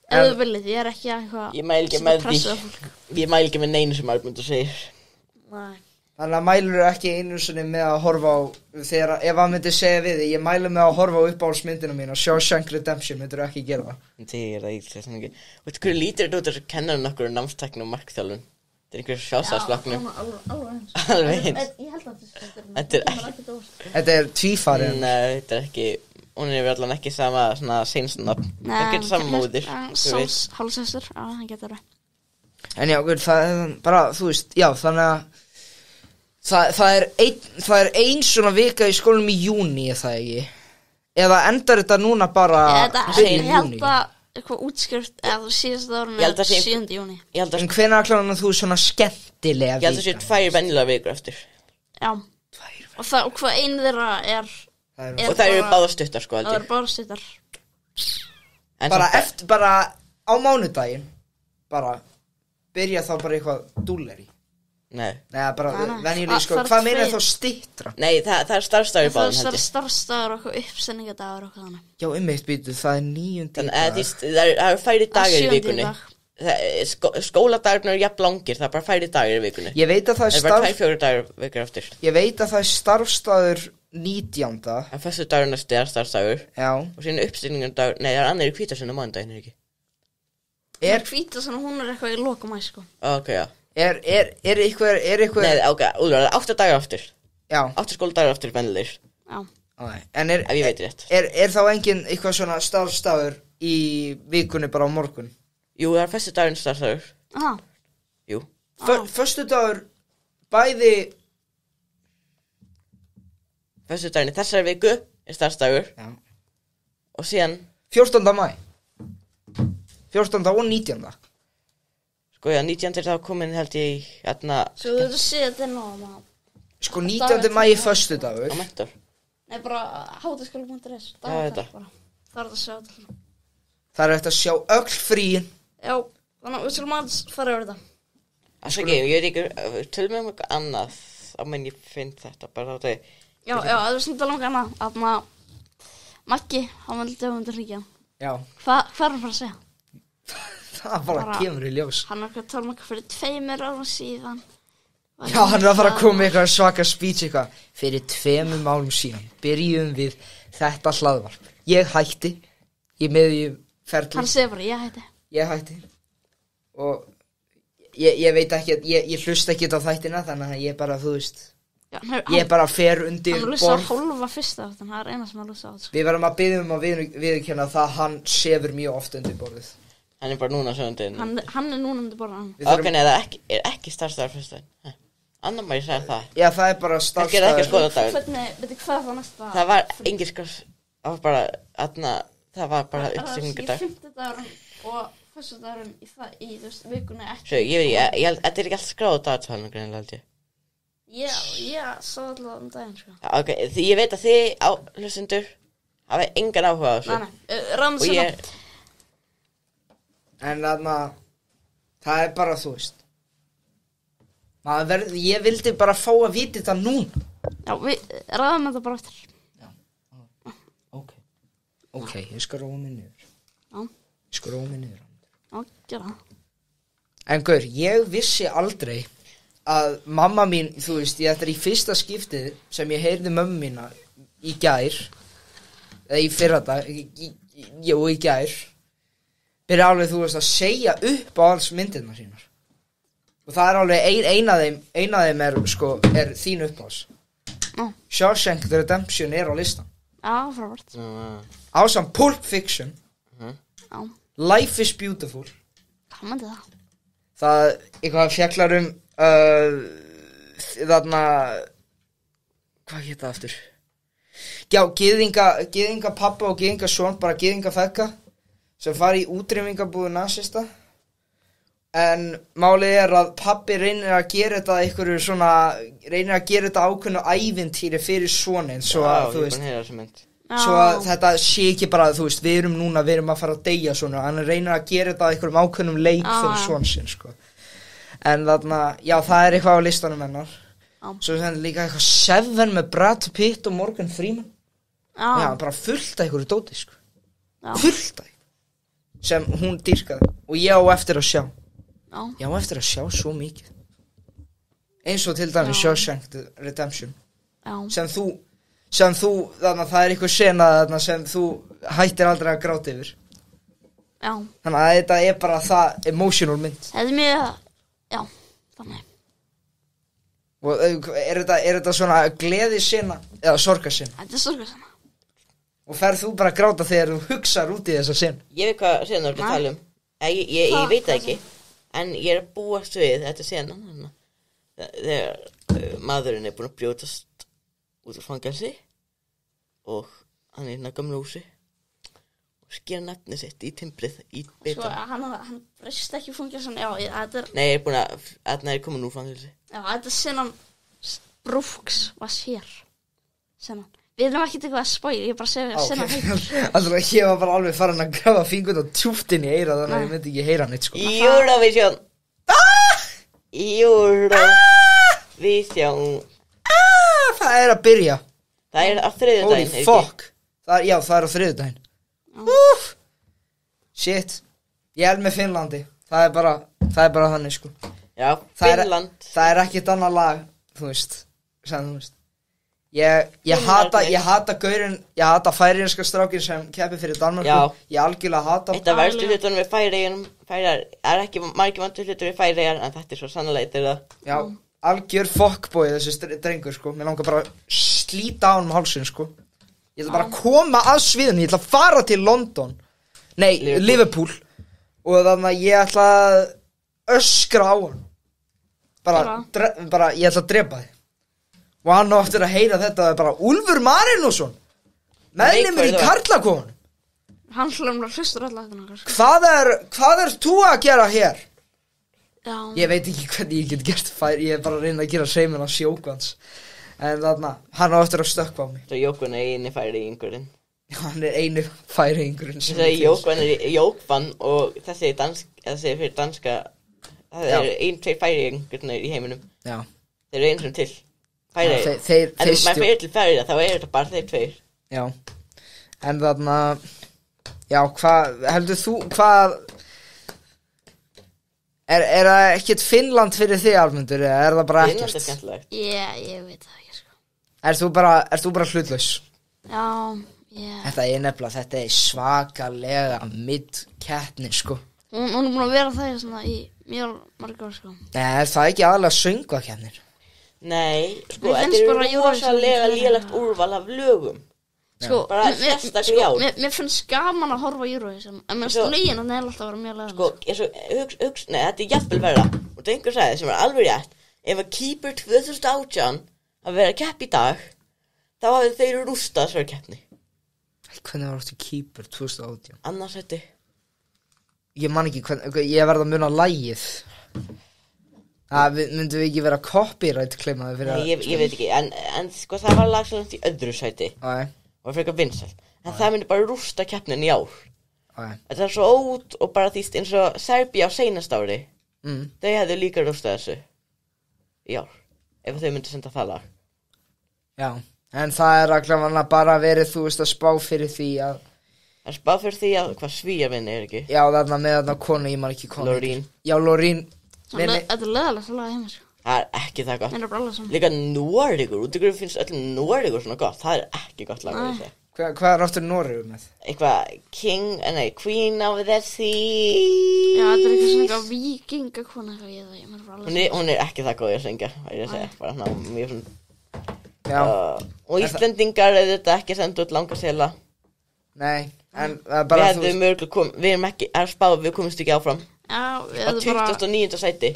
Ef þau viljið, ég ekki eitthvað. Ég mæli ekki með því. Ég mæli ekki með neinu sem Arnmundur segir. Nei. Þannig að mælur ekki einu sinni með að horfa á, ef hann myndi segja við þig, ég mælu með að horfa á uppáhaldsmyndina mína, Shawshank Redemption, myndir þú ekki gera það? Það er það íslega ekki. Veitu hverju lítur þetta út að kenna nokkur námstækni og markþjálfun? Þetta einhver sjálfstæðsflokknum. Alveg eins. Ég held að Þetta er tvífari. Nei, þetta er ekki, hún er allan ekki sama svona seinsnafn. Það getur sama móðir. Hálsestur, já, það getur það. En já, það er bara, þú veist, já, þannig að það er ein svona vika í skólanum í júní, er það ekki? Eða endar þetta núna bara Ég held að eitthvað útskrift eða þú síðast árun er 7. júní. En hvenær klárar þú svona skemmtilega vika? Ég held að það sé 2 venjulega vikur eftir. Já. Og hvað einu þeirra er og það eru báðar stuttar, sko, held ég. Það eru báðar stuttar. Bara á mánudaginn bara byrja þá bara eitthvað dúlleri. Nei, bara venjulega, sko, hvað meina þá styttra? Nei, það er starfsdagur í báðum, held ég. Það er starfsdagur og eitthvað uppsendingadagur og eitthvað þannig. Já, býtu, það er 9. dag. Það eru færi dagar í vikunni. Skóladagarnir eru jafn langir, það er bara færi dagar í vikunni. Ég veit að það er bara 2-4 dagar vikur eftir. Ég veit að það er starfsdagur 19. En föstudagur næstu er starfsdagur. Já. Og síðan uppsendingardagur, nei, það er annar í hvítasunni á mánudaginn, ekki? Hvítasunni, hún er eitthvað í lokum maí, sko. Ok, já. Er eitthvað Nei, ok, Úlfur, það er 8 dagar aftur. Já. 8 skóladagar aftur vennilegir. Já. En ef ég veit rétt. Er þá engin eitthvað svona starfsdagur í vikunni bara á morgun? Jú, það er föstudagurinn starfsdagur. Aha. Jú. Föstudagur bæði Föstudagurinn í þessari viku er starfsdagur. Já. Og síðan 14. maí 14. og 19. Sko, já, 19. er þá komin, held ég, hérna... Svo þú veit að segja þetta maður. Sko, 19. maí er föstudagur. Á mentor. Nei, bara hátaskóla.is. Já, þetta. Það er þetta að sjá þetta. Það er eftir að sjá öll fríin. Já, þannig að við skulum aðeins fara yfir þetta. Það er ekki, ég veit ekki, tölum við eitthvað annað, á menn ég finn þetta, bara þá það... Já, það er svona langa annað, þarna... Maggi, hann vildi hringja. Já. Hvað er hann fara að segja? Það bara kemur í ljós. Hann er eitthvað tala fyrir 2 árum síðan. Já, hann er að fara að koma með eitthvað svaka speech eitthvað. Fyrir 2 árum síðan byrjum við þetta hlaðvarp. Ég hætti. Ég með í ferli. Hann segir bara, ég hætti. Og ég veit ekki, ég hlusta ekki á þættina, þannig að ég bara, þú veist, já, ég bara fer undir borð. Hann hlusta á hálfa fyrsta, þannig að það er eina sem hann hlusta á. Við verðum að biðja að viðurkenna það hann sefur mjög oft undir borðið. Hann er bara núna sögundin. Hann er núna undir borðan. Ok, nei, það er ekki starfsdagur fyrstudaginn. Annar maður segir það. Já, það er bara starfsdagur. Það er ekki skóladagur. Hvernig, veitir hvað það næsta? Það var engin það var bara uppsýningardag. Það er 5. dagurinn og föstudagurinn í þú veist, vikunni ekki. Svo, ég held, þetta er ekki allt skráð á dagatalinu greinilega, held ég. Já, sá alltaf daginn, sko. Já, ok, því ég veit að þið hlustendur hafa engan áhuga á þessu. Nei, ráðum svona. En þarna, það er bara, þú veist, ég vildi bara fá að vita þetta núna. Já, við ráðum þetta bara eftir. Já, ok, ég skal róa mig niður. Já. Ég skal róa mig niður. Já, gera það. En gaur, ég vissi aldrei að mamma mín, þú veist, þetta er í fyrsta skiptið sem ég heyrði mömmu mína í gær, eða í fyrradag, í gær, byrja alveg, þú veist, að segja upp á alls myndirna sínar. Og það er alveg ein af þeim er, sko, er þín uppáhalds. Shawshank Redemption er á listan. Já, frábært. Ásamt Pulp Fiction. Já. Life is Beautiful. Hvað myndi það? Það eitthvað fjallar þarna, hvað hétt það aftur? Já, gyðinga pappa og gyðinga son, bara gyðinga fekka, sem fari í útrýmingabúðu nasista. En málið að pabbi reynir að gera þetta einhverju svona, reynir að gera þetta ákveðnu ævintýri fyrir sonin, svo að, þú veist, svo að þetta sé ekki bara, þú veist, við erum að fara að deyja svona, hann reynir að gera þetta einhverjum ákveðnum leik fyrir son sinn, sko. En þarna, já, það eitthvað á listanum hennar. Svo er líka eitthvað Seven með Brad Pitt og Morgan Freeman. Já, bara fullt af einhverju dóti, sko. Fullt af sem hún dýrkaði og ég á eftir að sjá. Ég á eftir að sjá svo mikið. Eins og til dæmis Shawshank Redemption. Sem þú, þannig að það eitthvað sena þarna sem þú hættir aldrei að gráta yfir. Þannig að þetta bara það emotional mynd. Þetta mjög, þannig. Og er þetta svona gleði sena eða sorga sena? Þetta sorga sena. Og ferð þú bara að gráta þegar þú hugsar út í þessa sen? Ég veit hvað sena þú ert að tala um. Ég veit það ekki. En ég að búast við þetta senan. Þegar maðurinn búinn að brjótast út úr fangelsi. Og hann í gömlu húsi. Og skera nafnið sitt í timbrið í bitan. Svo hann breyst ekki fangelsan. Þetta er... Nei, ég búinn að hann komin úr fangelsi. Já, þetta er senan Brooks var sér. Senan. Við erum ekki eitthvað að spója, ég bara segja senan heitur. Alltaf ég var bara alveg farin að grafa fingur og tjúftin í eira þannig að ég myndi ekki heyra neitt, sko. Eurovision. Eurovision. Það er að byrja. Það er á þriðjudaginn. Holy fuck. Það er á þriðjudaginn. Shit. Ég er með Finnlandi. Það er bara þannig, sko. Já, Finnland. Það er ekkert annað lag, þú veist. Sem þú veist. Ég hata gaurinn, ég hata færiðinska strákin sem keppir fyrir Danmörku. Ég algjörlega hata. Þetta verstu hlutunum við Færeyjum. Færeyjar er ekki margir vantur hlutur við Færeyjar, en þetta er svo sannlega þetta það. Já, algjör fuckboy þessi drengur, sko. Mér langar bara að slíta á hann um hálsinn, sko. Ég ætla bara að koma að sviðinu, ég ætla að fara til London. Nei, Liverpool. Og þannig að ég ætla að öskra á hann. Bara, ég ætla að drepa þig. Og hann á eftir að heyra þetta bara Úlfur Marinósson meðlimur í Karlakónum. Hann hljómar hlustur alla þetta. Hvað er þú að gera hér? Já. Ég veit ekki hvernig ég get gert ég er bara að reyna að gera seimin á sjókvans. En þarna, hann á eftir að stökkva á mig. Svo Jókvan er eini færiðingurinn. Já, hann er einu færiðingurinn. Þessi Jókvan er Jókvan og þessi fyrir danska það eru tveir færiðingurnir í heiminum. Já. Þeir eru einu sem til. En maður fyrir til Færeyja, þá er þetta bara þeir tveir. Já. En þarna, já, hvað, heldur þú, hvað, er það ekkert Finnland fyrir þig, Armundur, eða er það bara ekkert? Finnland er skemmtilegt. Ég veit það ekki, sko. Ert þú bara hlutlaus? Já, Þetta er nefnilega, þetta er svakalega middkeppni, sko. Hún er búin að vera það svona í mjög margar, sko. Nei, er það ekki aðalega söngvakeppnir? Nei, sko, þetta er rosalega lélegt úrval af lögum. Sko, bara sérstaklega í ár. Mér finnst gaman að horfa á Eurovision, en mér finnst lögin að neila alltaf að vera mjög leðan. Sko, nei, þetta er jafnvel verða. Og það einhver sagði sem var alveg rétt, ef að Keeper 2018 að vera kepp í dag, þá hafði þeir rústað þessari keppni. Hvernig var þetta Keeper 2018? Annars þetta. Ég man ekki hvernig, ég verð að muna lagið. Myndum við ekki vera copyright kleimaði fyrir Nei, ég veit ekki, en sko það var lag sem í öðru sæti. Og frekar vinsælt. En það myndi bara rústa keppnin í ár. Þetta er svo ót og bara þýst eins og Serbía á seinast ári. Þau hefðu líka rústað þessu í ár. Ef þau myndi senda það lag. Já, en það er allavega bara verið, þú veist, að spá fyrir því að Það er spá fyrir því að hvað Svíja vinni er ekki. Já, þarna með þarna konu, ég man ekki konu. Loreen. Já, Loreen. Þetta er leðalegt að laga heima, sko. Það er ekki það gott. Mér er bara alveg saman. Líka Noregur, út ykkur finnst öllum Noregur svona gott. Það er ekki gott lag að segja. Hvað er aftur Noregur með? Eitthvað Queen of the Sea. Já, þetta er eitthvað svona eitthvað vikingakona eitthvað ég mér er bara alveg saman. Hún er ekki það góð að syngja, það ég segja. Bara ná, mjög Já. Og Íslendingar er þetta ekki sendt út langa sela. Nei, en bara við hefðum mögulega við erum ekki að spá, við komumst ekki áfram. Já, á 29. sæti.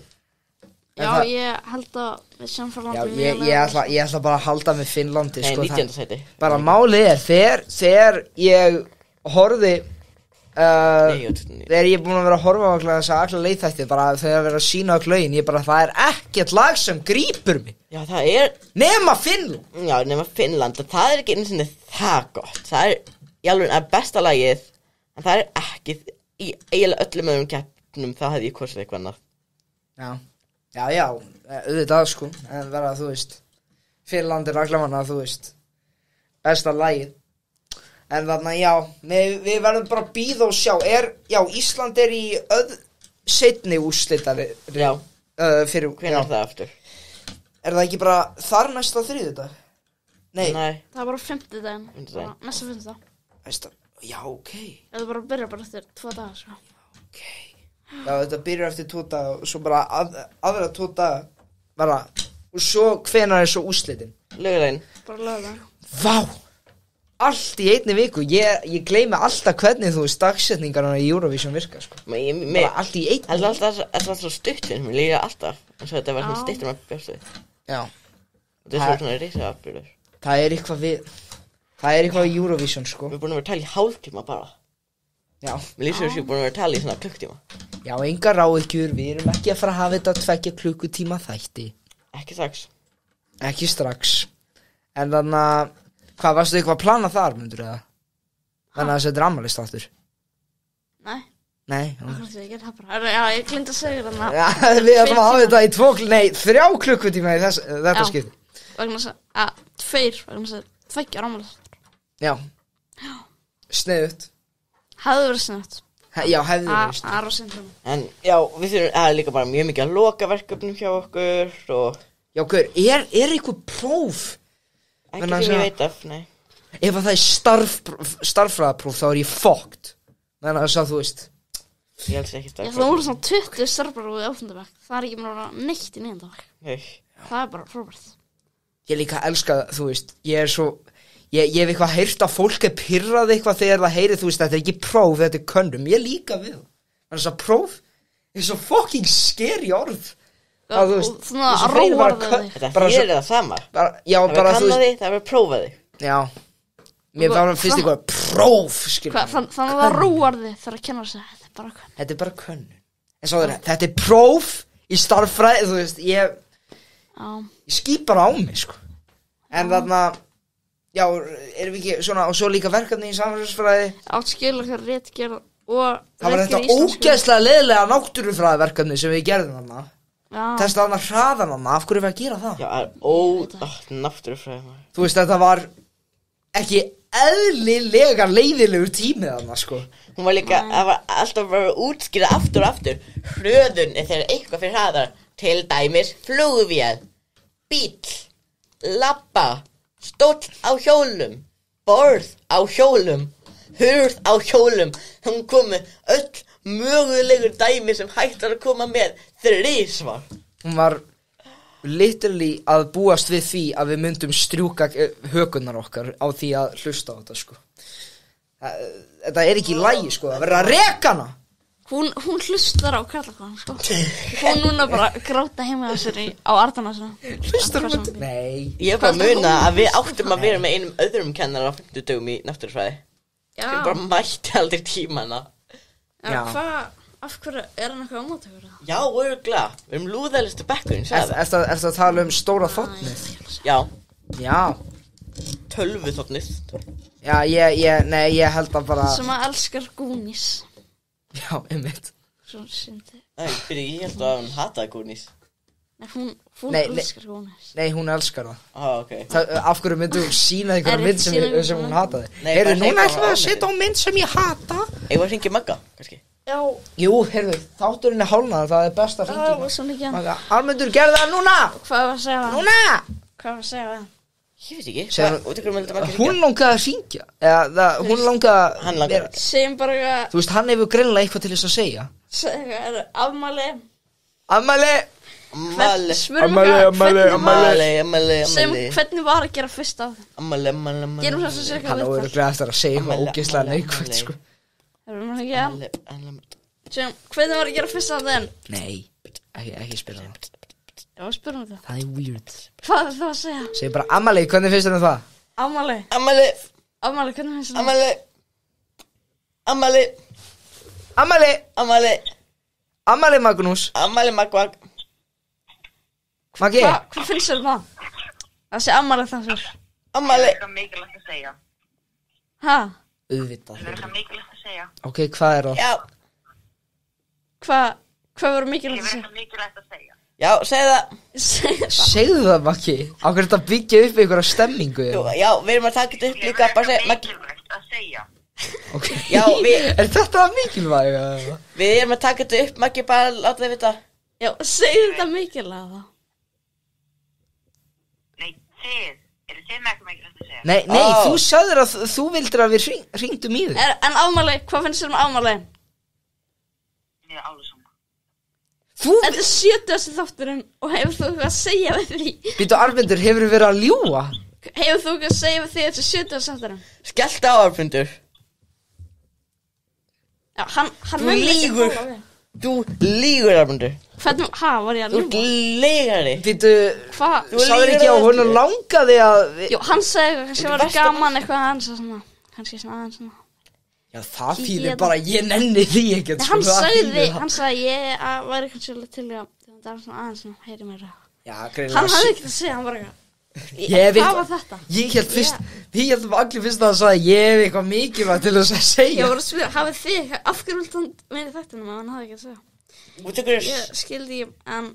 Já, ég held að við sem fyrir landi. Já, ég ætla bara að halda með Finnlandi. Nei, 19. sæti. Bara málið er, þegar ég horfði Þegar ég er búin að vera að horfa á alla leiðþætti, bara þegar vera að sína á lögin, ég bara, það ekkert lag sem grípur mig. Já, það Nema Finnland. Já, nema Finnland, það ekki einu sinni það gott. Það í alveg besta lagið, en það ekki í eiginlega öllum öðrum keppnum, það hefði ég kosið eitthvað annað. Já, auðvitað sko, en vera, þú veist, Finnland raglamanna, þú veist, besta lagið. En þarna, já, við verðum bara að bíða og sjá. Ísland í seinni úrslitari. Já, hvenær það aftur? Það ekki bara þar næsta þriðjudag? Nei. Það bara 5. daginn. Næsta 5. dag. Já, ok. Það bara byrjar bara eftir 2 daga, sko. Ok. Já, þetta byrjar eftir 2 daga og svo bara aðra 2 daga. Bara, og svo hvenær svo úrslitin? Laugardaginn. Bara laugardaginn. Vá! Allt í einni viku, ég gleymi alltaf hvernig þú veist dagsetningarna í Eurovision virka sko. Bara allt í einni. Það alltaf svo stutt fyrir mig, líka alltaf. En svo þetta var svona stuttur með bjóstuð. Já. Þetta svo svona risaatburður. Það eitthvað við Eurovision sko. Við erum búin að vera að tala í hálftíma bara. Já. Við lýsum þessu búin að vera að tala í svona klukktíma. Já, engar áhyggjur, við erum ekki að fara að hafa þetta 2 klukkutíma þætti. Ekki strax. En þannig að hvað, varstu eitthvað að plana þar, myndur eða? Þannig að þetta afmælist aftur? Nei. Ég get það bara. Já, ég gleymdi að segja þarna. Já, við ætlum að hafa þetta í 3 klukkutíma í þetta skipti. Vegna þess að 2, vegna þess að 2 afmælist. Já. Sniðugt. Hefði verið sniðugt. Já, hefði verið sniðugt. Það er syndrom. En já, við þurfum líka bara mjög mikið að loka verkefnum hjá okkur og... Já, hver, eitthvað próf? Ekki sem ég veit af, nei. Ef að það starffræðapróf, þá ég fucked. Þannig að það, þú veist. Ég helst ekki starffræðapróf. Já, það voru svona 20 starffræðapróf í 8. bekk. Það ekki bara neitt í 9. bekk. Nei. Það bara frábært. Ég líka elska, þú veist, ég hef eitthvað heyrt að fólk pirrað eitthvað þegar það heyri, þú veist, þetta ekki próf, þetta könnum. Ég líka við. Þannig að próf svo fucking scary orð. Já, svona að róa þig. Þetta fyrir það sama. Já, bara þú veist. Það verður prófað þig. Já. Mér var fyrst eitthvað próf, skilur. Þannig að það róar þig þegar að kenna sig. Þetta bara könnun. En svo þetta próf í starffræði, þú veist, ég skýt bara á mig, sko. En þarna, já, erum við ekki svona, og svo líka verkefni í samfélagsfræði. Skil okkar ritgerð og... Það var þetta ógeðslega leiðilega náttúrufræðiverkefni sem við gerðum þarna. Testa þarna hraðan hana, af hverju við að gera það? Já, náttúrufræði. Þú veist, þetta var ekki eðlilega leiðilegur tími þarna, sko. Hún var líka, það var alltaf að vera útskýrða aftur og aftur. Hröðun þegar eitthvað fyrir hraðar. Til dæmis flugvél, bíll, labba, stóll á hjólum, borð á hjólum, hurð á hjólum. Hún komi öll mögulegur dæmi sem hægt að koma með 3 Hún var literally að búast við því að við myndum strjúka hökunar okkar á því að hlusta á þetta, sko. Þetta ekki í lagi, sko, að vera að reka hana. Hún hlustar á kallakon, sko. Hún núna bara gráta heima á sér á Arnarnesinu. Hlustar á þetta? Nei. Ég bara muna að við áttum að vera með einum öðrum kennar á 50 dögum í náttúrufræði. Já. Við bara mætti aldrei tímana. Já. Af hverju hann eitthvað ámáttökur? Já, örugglega. Við erum lúðalistu bekkurinn, sagði það. Ertu að tala stóra þotnið? Já. Tölvuþotnið. Já, ég held að bara... Sem að elskar Goonies. Já, einmitt. Svo syndi. Ég held að hún hataði Goonies. Nei, hún elskar Goonies. Nei, hún elskar það. Ok. Af hverju myndi hún sína einhverja mynd sem hún hataði? Heyrðu, núna ætlum við að setja á mynd sem ég hata. Ég var að hringja Magga, kannski. Já. Jú, heyrðu, þátturinn hálnað, það best að hringja. Það var svona ekki Magga, Armundur, gerðu það núna! Hvað var að segja það? Núna! Hvað var að segja það? Ég veit ekki. Hún langaði að hringja. Hún langaði að... Segjum bara að... Þú veist, hann hefur greinilega eitthvað til þess að segja. Segja, afmæli. Afmæli. Segjum, hvernig var að gera fyrst af þeim? Gerum þess að segja hann eitthvað verður græðast að segja eitthvað ógeðslega neikvægt sko. Segjum, hvernig var að gera fyrst af þeim? Nei, ekki spila það. Já, spyrum það. Það er weird. Hvað er það að segja? Segðu bara Amalí, hvernig finnst þér það? Amalí, Amalí, hvernig finnst þér það? Amalí. Ammali Magnús. Ammali Magvag. Maggi. Hvað finnst þér það? Það sé ammali þessar. Ammali. Það er eitthvað mikilvægt að segja. Ha? Auðvitað. Það er eitthvað mikilvægt að segja. Ok, hvað er það? Já. Hvað verður Ég mikilvægt að verður segja? eitthvað mikilvægt að segja. Já, segðu það. Segðu það. Segðu það, Maggi. Á hverju þetta byggja upp einhverja stemmingu? Já, við erum að taka þetta upp Ég líka. Bara verður segja, eitthvað mikilvægt að segja. Ok. Já, Er þetta mikilvæg? við erum að taka þetta upp, Maggi, bara láta þið vita. Já, segðu þetta mikilvægt þá. Nei, þið. Eru þið með eitthvað mikilvægt að segja? Nei, þú sagðir að þú vildir að við hringdum í þig. En afmæli, hvað finnst þér afmæli? Ég er alveg saman. Þetta er 70. þátturinn og hefur þú eitthvað að segja við því? Býtu Arvindur, hefur verið að ljúga? Hefur þú eitthvað að segja við því þetta er 70. þátturinn? Skellt á, Arnfundur. Já, hann Þú lýgur. Þú lýgur, Arnfundur. Hvernig, var ég að Þú ljúga? lýgari. Býtu, Hvað? Þú sagðir lýgur ekki á á honum öllu. langaði að... Jú, hann sagði eitthvað kannski Þetta var versta gaman eitthvað aðeins og svona. Kannski svona aðeins svona. Já, það Kíkja þýðir hérna. bara, ég nenni því ekkert. Nei, hann það sagði, þýðir það. hann sagði ég væri kannski alveg til í að það var svona aðeins svona, heyri mér það. Já, Hann greinilega. hafði ekkert að segja, hann var eitthvað. Ég veit- Hvað var þetta? Ég held fyrst, við heldum allir fyrst að það sagði ég hef eitthvað mikilvægt til þess að Ég segja. voru að spyrja, hafið þið eitthvað, af hverju vilt hann meira þættinum að hann hafði ekki að segja? Þú tekur Ég skildi ég, en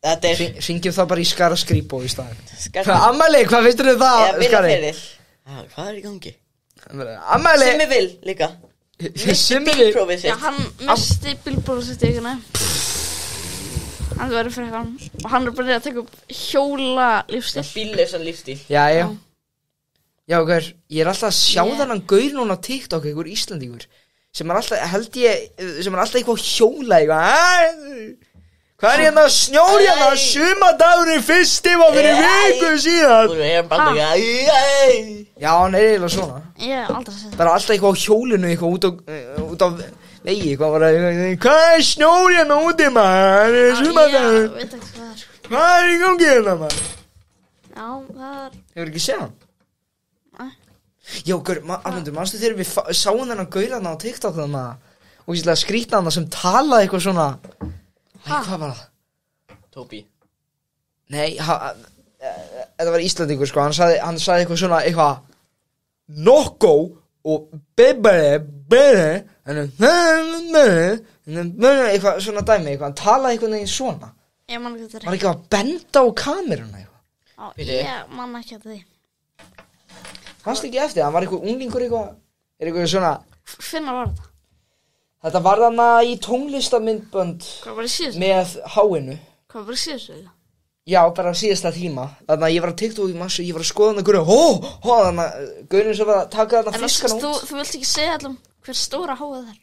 Þetta er Ringjum það bara í Skara Skrýbó í staðinn. Skarpi. Ammali, hvað finnst þér það, Eða vinna Skari? fyrir. Hvað er í gangi? Ammali, Sem ég vil líka. sem við. Bílprófið já, sitt. hann misti bílbróðu sitt í ykkurna. Hann verður fyrir hann og hann er bara að taka upp hjóla lífstil. Bíllausan lífstíl. Já. Já, hver, ég er alltaf að sjá Yeah. þennan gaur núna á TikTok, einhver Íslandingur, sem er alltaf, held ég, sem er alltaf eitthvað að hjóla, eitthvað, hvað er hérna snjór hérna, Æ. sumadagurinn fyrsti var fyrir viku síðan. Þú er bara Ha? Já, hann er eiginlega svona. Ég hef aldrei að segja það. Bara alltaf eitthvað á hjólinu, eitthvað út á vegi, hvað er snjór hérna úti, maður, Já, sumadagur, ég veit ekki hvað það er. hvað er í gangi hérna, maður? Já, það er, Hefur ekki séð hann? Nei. Já, gaur, Arnmundur, manstu þegar við sáum þennan gaur þarna á TikTok þarna og ég slega skrýtna þarna sem talaði eitthvað svona Æ, hvað var það? Tóbi. Nei, þetta var Íslandingur, sko, hann sagði eitthvað svona, eitthvað Nokko og eitthvað svona dæmi, eitthvað, hann talaði eitthvað neginn svona ég man ekki að þetta Var ekki að benda á kameruna eitthvað Já, Bíddu. ég man ekki að því. Fannst ekki eftir, hann var eitthvað unglingur eitthvað Er eitthvað svona Hvenær var þetta? Þetta var þarna í tónlistamindbönd Hvað var í síðustu? með háinu Hvað var í síðustu? Já, bara síðasta tíma Þannig að ég var að TikTok í massu, ég var að skoða þarna þannig að gaurin sem var að taka þarna En fiskana þú, út þú vilt ekki segja allum hver stóra háið það er?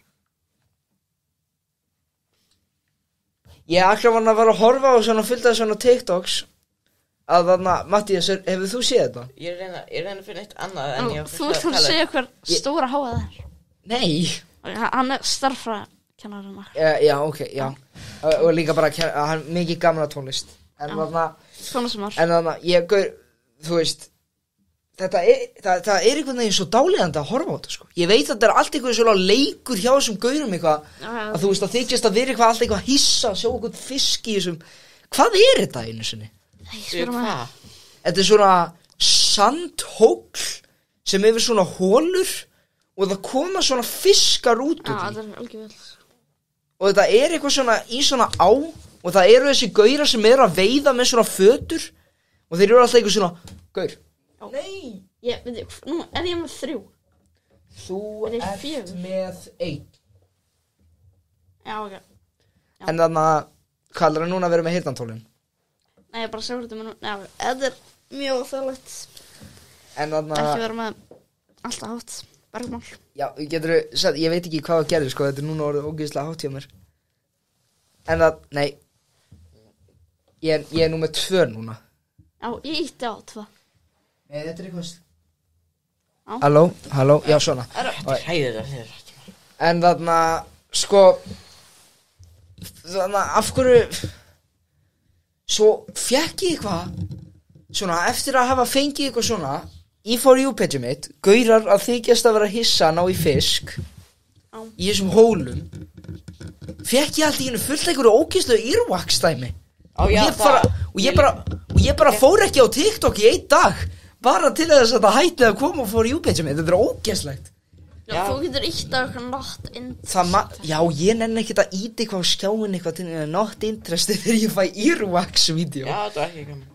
Ég akkur var að vera að horfa á svona fullt af svona TikToks að þarna, Mattías, hefur þú séð þetta? Ég reyna að finna eitt annað en ég Þú vilt að segja hver stóra háið það er? Nei Hann er starffræðikennarinn okkar. Já, ok, já Og líka bara, hann er mikið gamla tónlist En Já. þarna, Svona sem var. en þarna, ég, gaur, þú veist það er einhvern veginn svo dáleiðandi að horfa á þetta, sko Ég veit að þetta er allt einhvern svona leikur hjá þessum gaurum eitthvað að þú veist að þykjast að vera eitthvað alltaf eitthvað hissa, sjá eitthvað fisk í þessum Hvað er þetta einu sinni? Ég spyrir mig. Hvað? Þetta er svona sandhóll sem hefur svona hólur og það koma svona fiskar út úr Já, því þetta er alveg vel. og þetta er eitthvað svona í svona á og það eru þessi gaurar sem eru að veiða með svona fötur og þeir eru alltaf eitthvað svona gaur Nei, Ég, veit ég, nú er ég með 3. þú Er ég ert fjögur? með 1 Já, ok. Já. En þannig að hvað er það núna að vera með heyrnantólin? Nei, ég bara segja þetta með nú. Já, þetta er mjög þjóðlegt. En þannig Ekki að vera með alltaf hátt. Bergmál. Já, getur þú, ég veit ekki hvað það gerir sko, þetta er núna orðið ógeðslega hátt hjá mér En það, nei Ég er nú með 2 núna Já, ég ítti á 2. Nei, þetta er eitthvað Já. Halló, já svona Þetta er hæðir En þarna, sko Þarna, af hverju Svo fekk ég eitthvað Svona, eftir að hafa fengið eitthvað svona í For You page mitt, gaurar að þykjast að vera hissa að ná í fisk í þessum hólum. Fekk ég allt í hennu fullt einhverju ógeðslegu earwax-dæmi. Og ég bara fór ekki á TikTok í 1 dag, bara til þess að það hætti að koma á For You page mitt. Þetta ógeðslegt. Já, þú getur ítt á eitthvað not interested. Já, ég nenni ekkert að íti eitthvað á skjáin eitthvað til not interested þegar ég fæ earwax-vídeó. Já, það ekki gaman.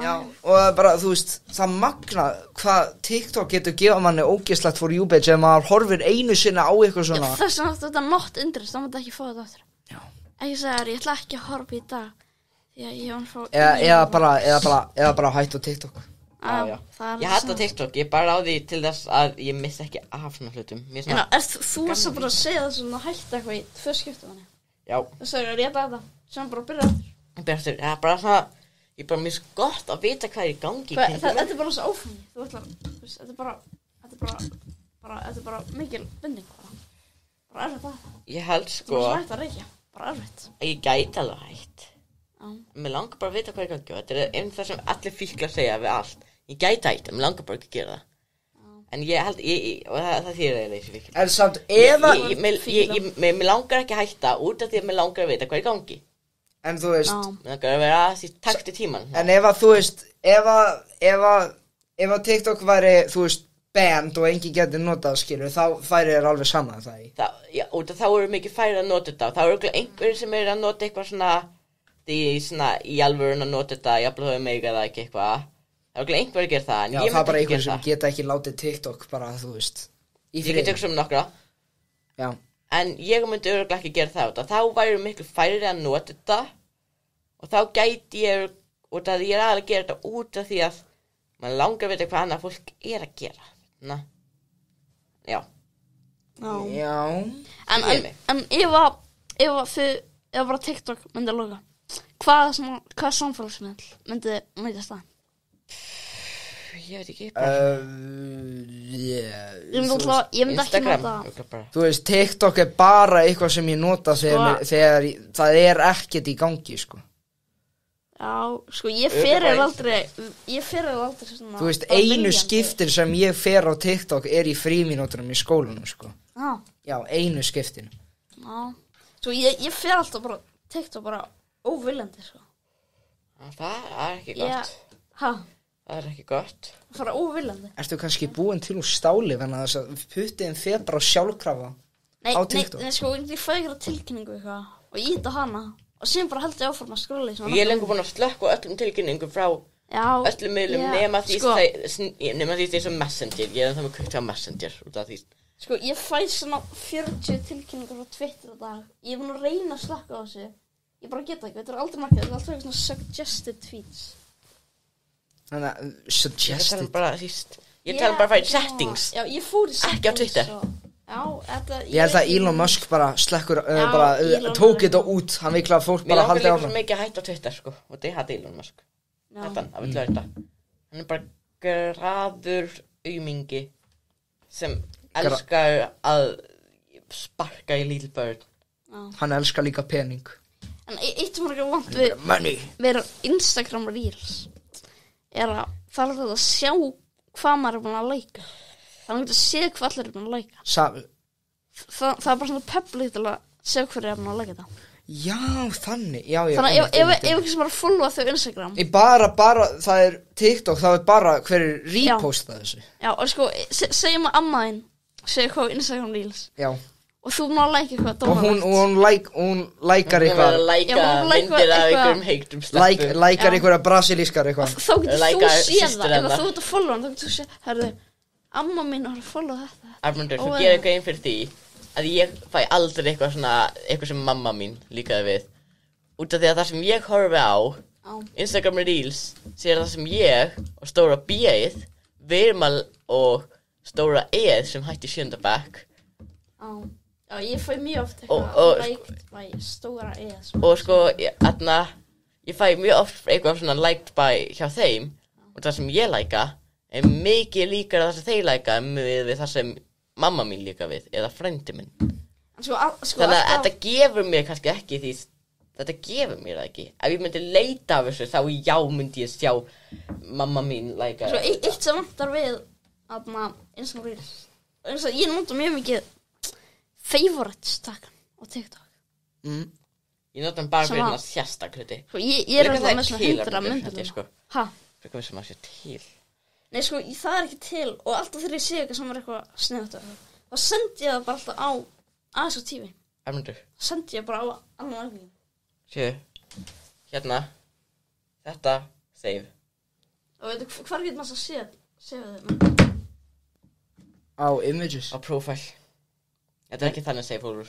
Já, og bara, þú veist, það magna hvað TikTok getur gefa manni ógeðslegt For You page ef maður horfir einu sinni á eitthvað svona. Já, þess vegna þetta not interested, þá mátt ekki fá þetta aftur. Já. Ekki segja þér, ég ætla ekki að horfa í dag, því að ég var Eða bara hætt á TikTok. Já. Ég hætti á TikTok, ég bara á því til þess að ég missi ekki af svona hlutum. Þú varst að bara að segja það svona hætti eitthvað í 2 skiptum þannig. Já. Þú sagði að rétta þetta, sem bara byrja aftur. Já, bara svona, ég bara mjög gott að vita hvað er í gangi. Þetta er bara svo áfengi, þú ætlar, þetta er bara mikil binding bara erfitt að það. Ég held sko. Það er svo hægt að reykja, bara erfitt. Ég gæti alveg hægt. Mér langar bara að vita hvað er í gangi og þetta er það sem allir fíklar segja við allt. Ég gæti hægt, mér langar bara ekki að gera það. En ég held, og það þýðir eiginlega þessi fíklar. En samt, mér langar ekki að hætta út af því að mér langar að vita hvað er í gangi. En þú veist, mér langar að vera því takt í tíman. En ef að þú veist, ef að TikTok væri, þú veist, banned og enginn getur notað, skilur, þá færi þér alveg saman það í. Já, út af þá eru mikið færri að nota þetta og þá eru einhverjir sem eru að nota eitthvað svona, í alvörun að nota þetta, jafnvel þau mega það ekki eitthvað. Það er einhver að gera það, en já, ég myndi það er bara ekki einhver gera sem það. geta ekki látið TikTok bara, þú veist, í Ég friði. get hugsa nokkra. Já. En ég myndi örugglega ekki gera það út af þá væru miklu færri að nota þetta og þá gæti ég, út af ég aðeins að gera þetta út af því að maður langar að vita hvað annað fólk er að gera. Já. En ef bara TikTok myndi að loka, hvað samfélagsmiðl myndi mætast það? Ég veit ekki. Ég myndi ekki nota. Þú veist, TikTok er bara eitthvað sem ég nota þegar það er ekkert í gangi, sko. Já, sko, ég fer aldrei svona. Þú veist, einu skiptir sem ég fer á TikTok er í frímínútunum í skólanum, sko. Já, einu skiptinu. Já, svo ég fer alltaf bara TikTok bara óviljandi, sko. Það er ekki gott. Það er ekki gott. Það er óviljandi. Ertu kannski búin til úr stáli þannig að þess að puttiðin fer bara sjálfkrafa á TikTok? Nei, sko, ég fæ ekki tilkynningu eitthvað og ég íta hana og sem bara held ég áfram að skróla í svona. Ég er lengur búin að slökkva öllum tilkynningum frá öllum miðlum nema því það er svo Messenger. Ég er það með kveikt á Messenger út af því. Sko, ég fæ svona 40 tilkynningar frá Twitter á dag. Ég er búin að reyna að slökkva á þessu. Ég bara geta ekki, þetta er aldrei markað, þetta er alltaf eitthvað svona suggested tweets. Þannig að suggested. Ég tala bara fyrir settings. Já, ég fór í settings. Ekki á Twitter. Ég held að Elon Musk bara slekkur, tók þetta út, hann vikla að fólk bara haldi Mér áfram. langar líka svo mikið að hætta á Twitter, sko, og það hætti Elon Musk. Þetta, að við lögum þetta. Hann er bara graður aumingi sem elskar að sparka í little bird. Hann elskar líka pening. En eitt sem er ekki vant við Instagram Reels er að það er að sjá hvað maður er búin að læka. Það er að sé hvað allir er búin að læka. Það er bara svona pepplið til að sjá hver er búin að læka þetta. Já, þannig. Já, þannig að ef ekki sem bara followa þau Instagram. Bara, það er TikTok, það er bara hverju reposta þessu. Já, og sko, segjum að amma þín segja hvað Instagram Reels. Já. Og þú má læka eitthvað og hún lækar eitthvað. Hún læka myndir af einhverjum heiktum stelpum. Lækar einhverja brasilískar eitthvað. Þá getur þú séð það, ef þú ert að followa hann, þá getur þú séð, herðu, amma mín har að followa þetta. Armundur, þú gerir eitthvað einn fyrir því að ég fæ aldrei eitthvað svona, eitthvað sem mamma mín líkaði við. Út af því að það sem ég horfi á, Instagram Reels, sér það sem ég og stóra B-ið, Virmal og stóra E-ið sem hætti í 7. bekk. Já, ég fæ mjög oft eitthvað liked by stóra eða og sko, ég fæ mjög oft eitthvað svona liked by hjá þeim og það sem ég læka er mikið líkara það sem þeir læka við það sem mamma mín líka við eða frændi minn. Þannig að þetta gefur mér kannski ekki því þetta gefur mér það ekki. Ef ég myndi leita af þessu, þá já myndi ég sjá mamma mín like Svo eitt sem vantar við Instagram Reels. Eins og ég nota mjög mikið favorites takkan á TikTok. Ég nota hann bara fyrir hérna sérstakluti. Sko ég er alltaf með svona 100 myndir sko. Ha? Fyrir hvað sem að sé til. Nei sko, það er ekki til og alltaf þegar ég sé eitthvað sem er eitthvað sniðugt þá sendi ég það bara alltaf á aðeins á TV. Ermundur. Sendi ég bara á annan aðeins. Séu, hérna, þetta, save. Og veitu, hvar getur maður að séð þau? Á images. Á profile. Þetta er ekki þannig save, Úlfur.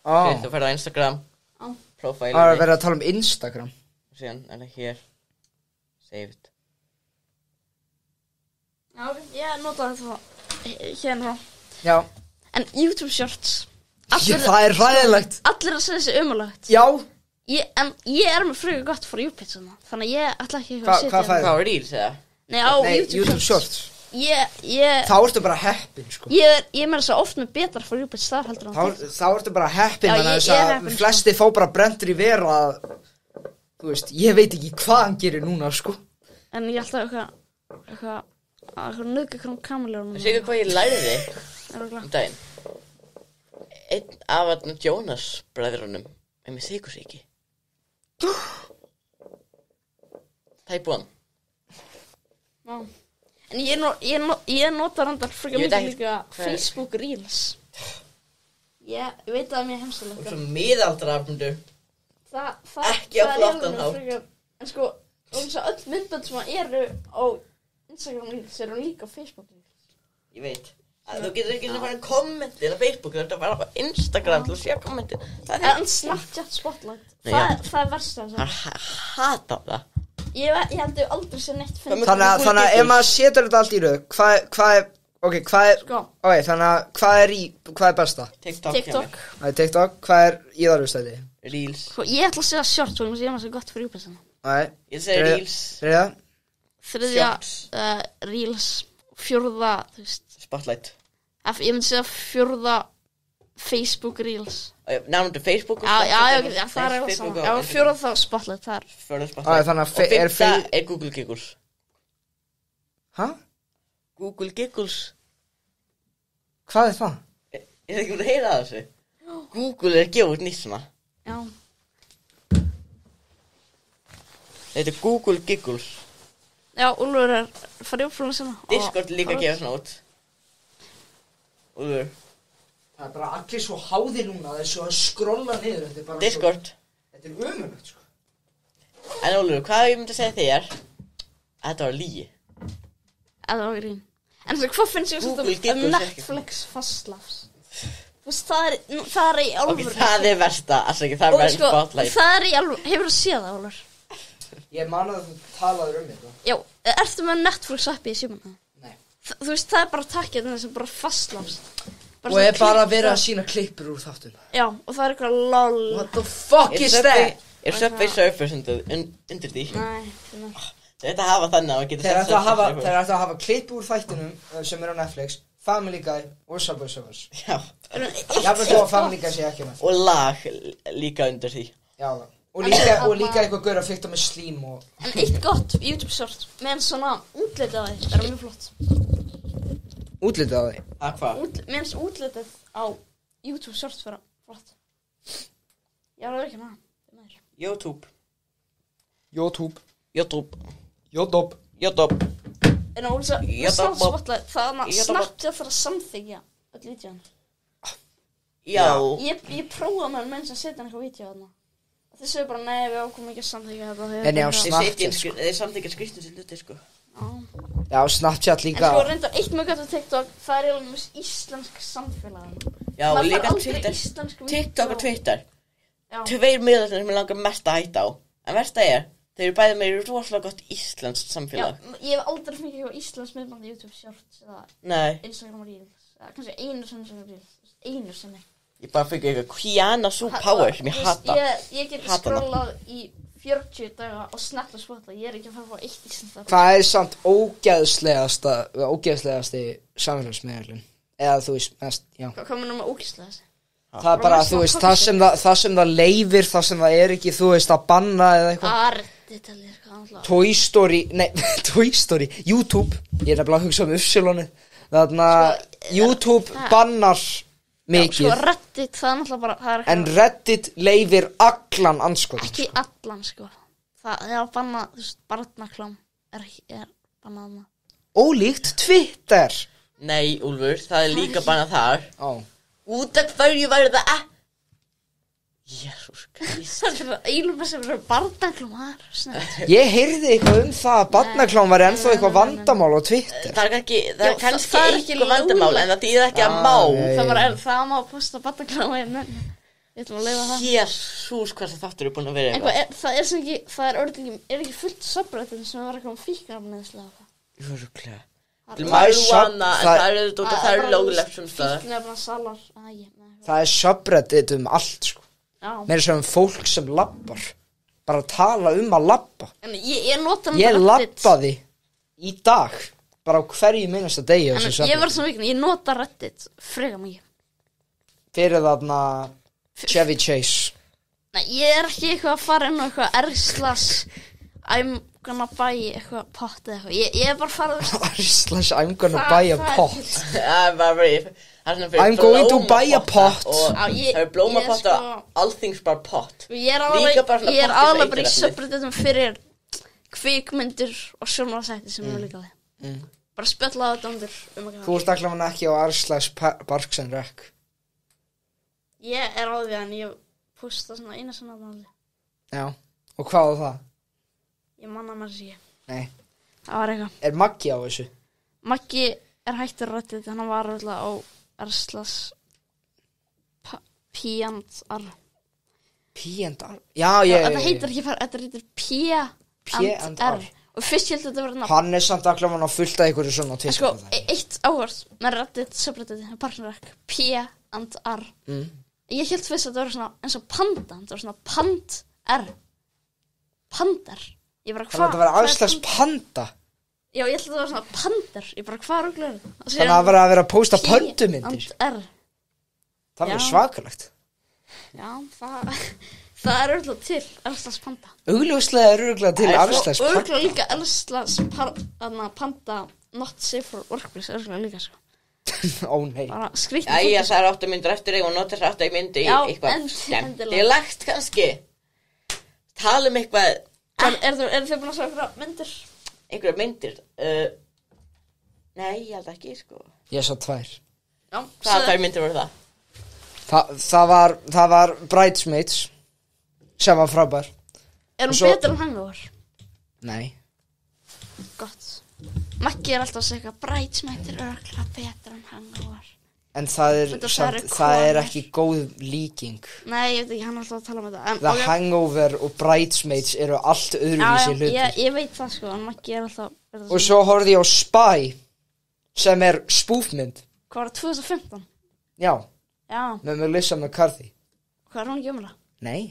Á. Þú ferð á Instagram. Á. Profile. Það er verið að tala um Instagram. Og síðan er það hér. Saved. Já, ok, ég notaði það hérna. Já. En YouTube Shorts. Það er hræðilegt. Allir að segja þessi umulagt. Já. En ég er með frögu gott for you-page þannig að ég ætla ekki að setja Hvað færðu? Hvað var Reels eða? Nei, á YouTube Shorts. Þá ertu bara heppin, sko. Ég er með þess að oft með betra for you-page þar heldur en Þá ertu bara heppin, Já, þannig ég að er heppin, flesti fá bara brendur í vera að, þú veist, ég veit ekki hvað hann gerir núna, sko. En ég ætla eitthvað nöðga krom kameljónum. Séu hvað ég lærði daginn. Einn af Jonas bræðrunum með sykursýki. Type 1. Já. En ég nota randar frekar mikið líka Facebook Reels. Ég veit að það er mjög heimstilegt. Og svo miðaldra Arnmundur. Ekki á flottan hátt. En sko, öll myndbönd sem eru á Instagram Reels eru líka á Facebook Reels. Ég veit. Þú getur ekki að fara kommentir á Facebook, þú ert að fara á Instagram til að sé kommentir. En Snapchat Spotlight, það er verst að það. Hata það. Ég held að aldrei sé neitt Þannig að ef maður setur þetta allt í röð, hvað er besta? TikTok. Það er TikTok, hvað er íðarustæði? Reels. Ég ætla að segja shorts, og ég maður svo gott fyrir júpessan. Ég segi Reels. Þriðja, Reels, fjórða, þú veist. Spotlight. Ég myndi segja fjórða Facebook Reels. Nefndu Facebook og Spotlight. Já, það er alveg saman. Já, fjórða þá Spotlight, það er. Fjórða Spotlight. Og fyrsta er Google Giggles. Hæ? Google Giggles. Hvað er það? Ég ekki búin að heyra það þessu. Google er að gefa út nýtt svona. Já. Þetta er Google Giggles. Já, Úlfur er farið upp frá svona. Discord líka að gefa svona út. Úlfur. Það er bara allir svo háði núna, það er svo að skrolla niður. Discord. Þetta er ömurlegt, sko. En Úlfur, hvað ég myndi að segja þér? Þetta var lygi. Þetta var grín. En þú, hvað finnst ég um Netflix fastlafs? Þú veist, það er í alvöru. Ok, það er versta, það er versta Spotlight. Það er í alvöru, hefur þú séð það, Úlfur? Ég man að þú talaður þetta. Já, ertu með Netflix appi í símanum? Nei. Þú veist, það er bara takkið þess að bara fastlafs. Og er bara verið að sína klippur úr þáttum. Já, og það er eitthvað lol. What the fuck is that? Er Subway Surfers undir því? Nei. Þetta hafa þannig að geta Þeir ættu að hafa klipp úr þættinum sem er á Netflix, Family Guy og Subway Surfers. Já. Jafnveg þó að Family Guy sé ekki með. Og lag líka undir því. Já, og líka eitthvað gaur að fykta með slím og... En eitt gott YouTube short, meðan svona útlitið á því, er mjög flott. Útlitið á því? Að hvað? Meðan útlitið á YouTube short vera flott. Já, það er ekki maður. YouTube. En á þess að Spotlight, það er Snapchat þarf að samþykja öll vídeóin. Já. Ég prófaði með menn sem setja eitthvað vídeó þarna. Þeir sögðu bara, nei, við ákomum ekki að samþykja þetta. En já, Snapchat, sko. Þeir samþykja skriftum sem hluti, sko. Já, Snapchat líka. En sko, reyndar, eitt mjög gott á TikTok, það er eiginlega mjög íslensk samfélag. Já, og líka Twitter. TikTok og Twitter. 2 miðlar sem ég langar mest að hætta á. En versta er, þeir eru bæði með rosalega gott íslenskt samfélag. Já, ég hef aldrei fengið eitthvað íslenskt miðbandi YouTube shorts eða Instagram Reels. Eða kannski einu sinni. Ég bara fengið eitthvað Kiana Sue Power sem ég hata. Ég get skrollað í 40 daga og Snapchat Spotlight. Ég er ekki að fara að fá eitt íslenskt. Hvað er samt ógeðslegasti samfélagsmiðlun? Eða þú veist, mest, já. Hvað munum með ógeðslegasti? Það er bara, þú veist, það sem það leifir, það sem það ekki, þú veist, að banna eða eitthvað. Toy Story, YouTube, ég er nefnilega að hugsa Upsilonu. Þarna, YouTube bannar mikið. Sko, Reddit, það er náttúrulega bara, það er en Reddit leifir allan anskotin. Ekki allan, sko. Það er að banna, þú veist, barnaklám er bannað hana. Ólíkt Twitter. Nei, Úlfur, það er líka bannað þar. Út af hverju væri það Jesús Krist. Það er eiginlega sem er barnaklám. Ég heyrði eitthvað það að barnaklám var ennþá eitthvað vandamál á Twitter. Það er kannski eitthvað vandamál, en það þýðir ekki að má. Það má að posta barnaklám Ég ætlum að leyfa það. Jesús, hvað þáttur búin að vera eitthvað. Það er ekki fullt subreddit sem var eitthvað fíkniefnaneysla. Öruglega. Marijuana, en það er lögulegt sem staðar. Fíkniefnasalar. Það er subreddit allt, sko. Meira sem fólk sem labbar. Bara tala að labba. Ég labbaði í dag. Bara á hverju minnasta degi. Ég var svo mikið, ég nota Reddit freka mikið. Fyrir þarna Chevy Chase. Nei, ég er ekki eitthvað að fara inn á eitthvað R/ I'm gonna buy eitthvað pot eða eitthvað. Ég er bara að fara R/ I'm gonna buy a pot. I'm going to buy a pot. Það er blómapott og allthings bara pot. Ég er aðalega bara í subredditum fyrir kvikmyndir og sjónvarpsþætti sem ég líka við. Bara spjalla á þetta undir Þú ert allavega ekki á R/ Parks and Rec. Ég er á því en ég posta svona eina svona máli. Já, og hvað var það? Ég manna maður sér. Nei. Það var eitthvað. Er Maggi á þessu? Maggi er hættur Reddit, hann var alltaf á R/ P&R. P&R? Já, ég. Þetta heitir ekki fara, þetta heitir P&R. Og fyrst ég held að þetta var Hann er samt allavega fullt af einhverju svona til. Sko, eitt áhört með Reddit, subreddit, Parknarek, P&R. Ég held fyrst að þetta var svona eins og panda, þetta var svona pand-R. Pandar. Ég bara, Þannig að þetta var R/ panda. Já, ég held að það var svona pandar. Ég bara, hvað ruglar þetta? Þannig að það var að vera að posta pöndumyndir. P&R. Það var svakalegt. Já, það er örgulega til R/ panda. Augljóslega er örgulega til R/ panda. Og örgulega líka R/ panda not safe for workplace. Örgulega líka, sko. Ó, nei. Bara skrýttum. Já, það er 8 myndir eftir og nota þess 8 myndir í eitthvað skemmtilegt kannski. Tala eitthvað. Er þið búin að sjá einhverja myndir? Einhverja myndir? Nei, ég held ekki, sko. Ég sá 2. Já. Hvaða 2 myndir voru það? Það var Bridesmaids sem var frábær. Er hún betur en Hangover? Nei. Gott. Maggi er alltaf að segja Bridesmaids er örgulega betur en Hangover. En það er ekki góð líking. Nei, ég veit ekki, hann er alltaf að tala um þetta. The Hangover og Bridesmaids eru allt öðruvísi hlutir. Já, ég veit það, sko, en Maggi er alltaf... Og svo horfði ég á Spy, sem er spúfmynd. Hvað var það, 2015? Já. Já. Með Melissa McCarthy. Hvað er hún ekki ömulega? Nei.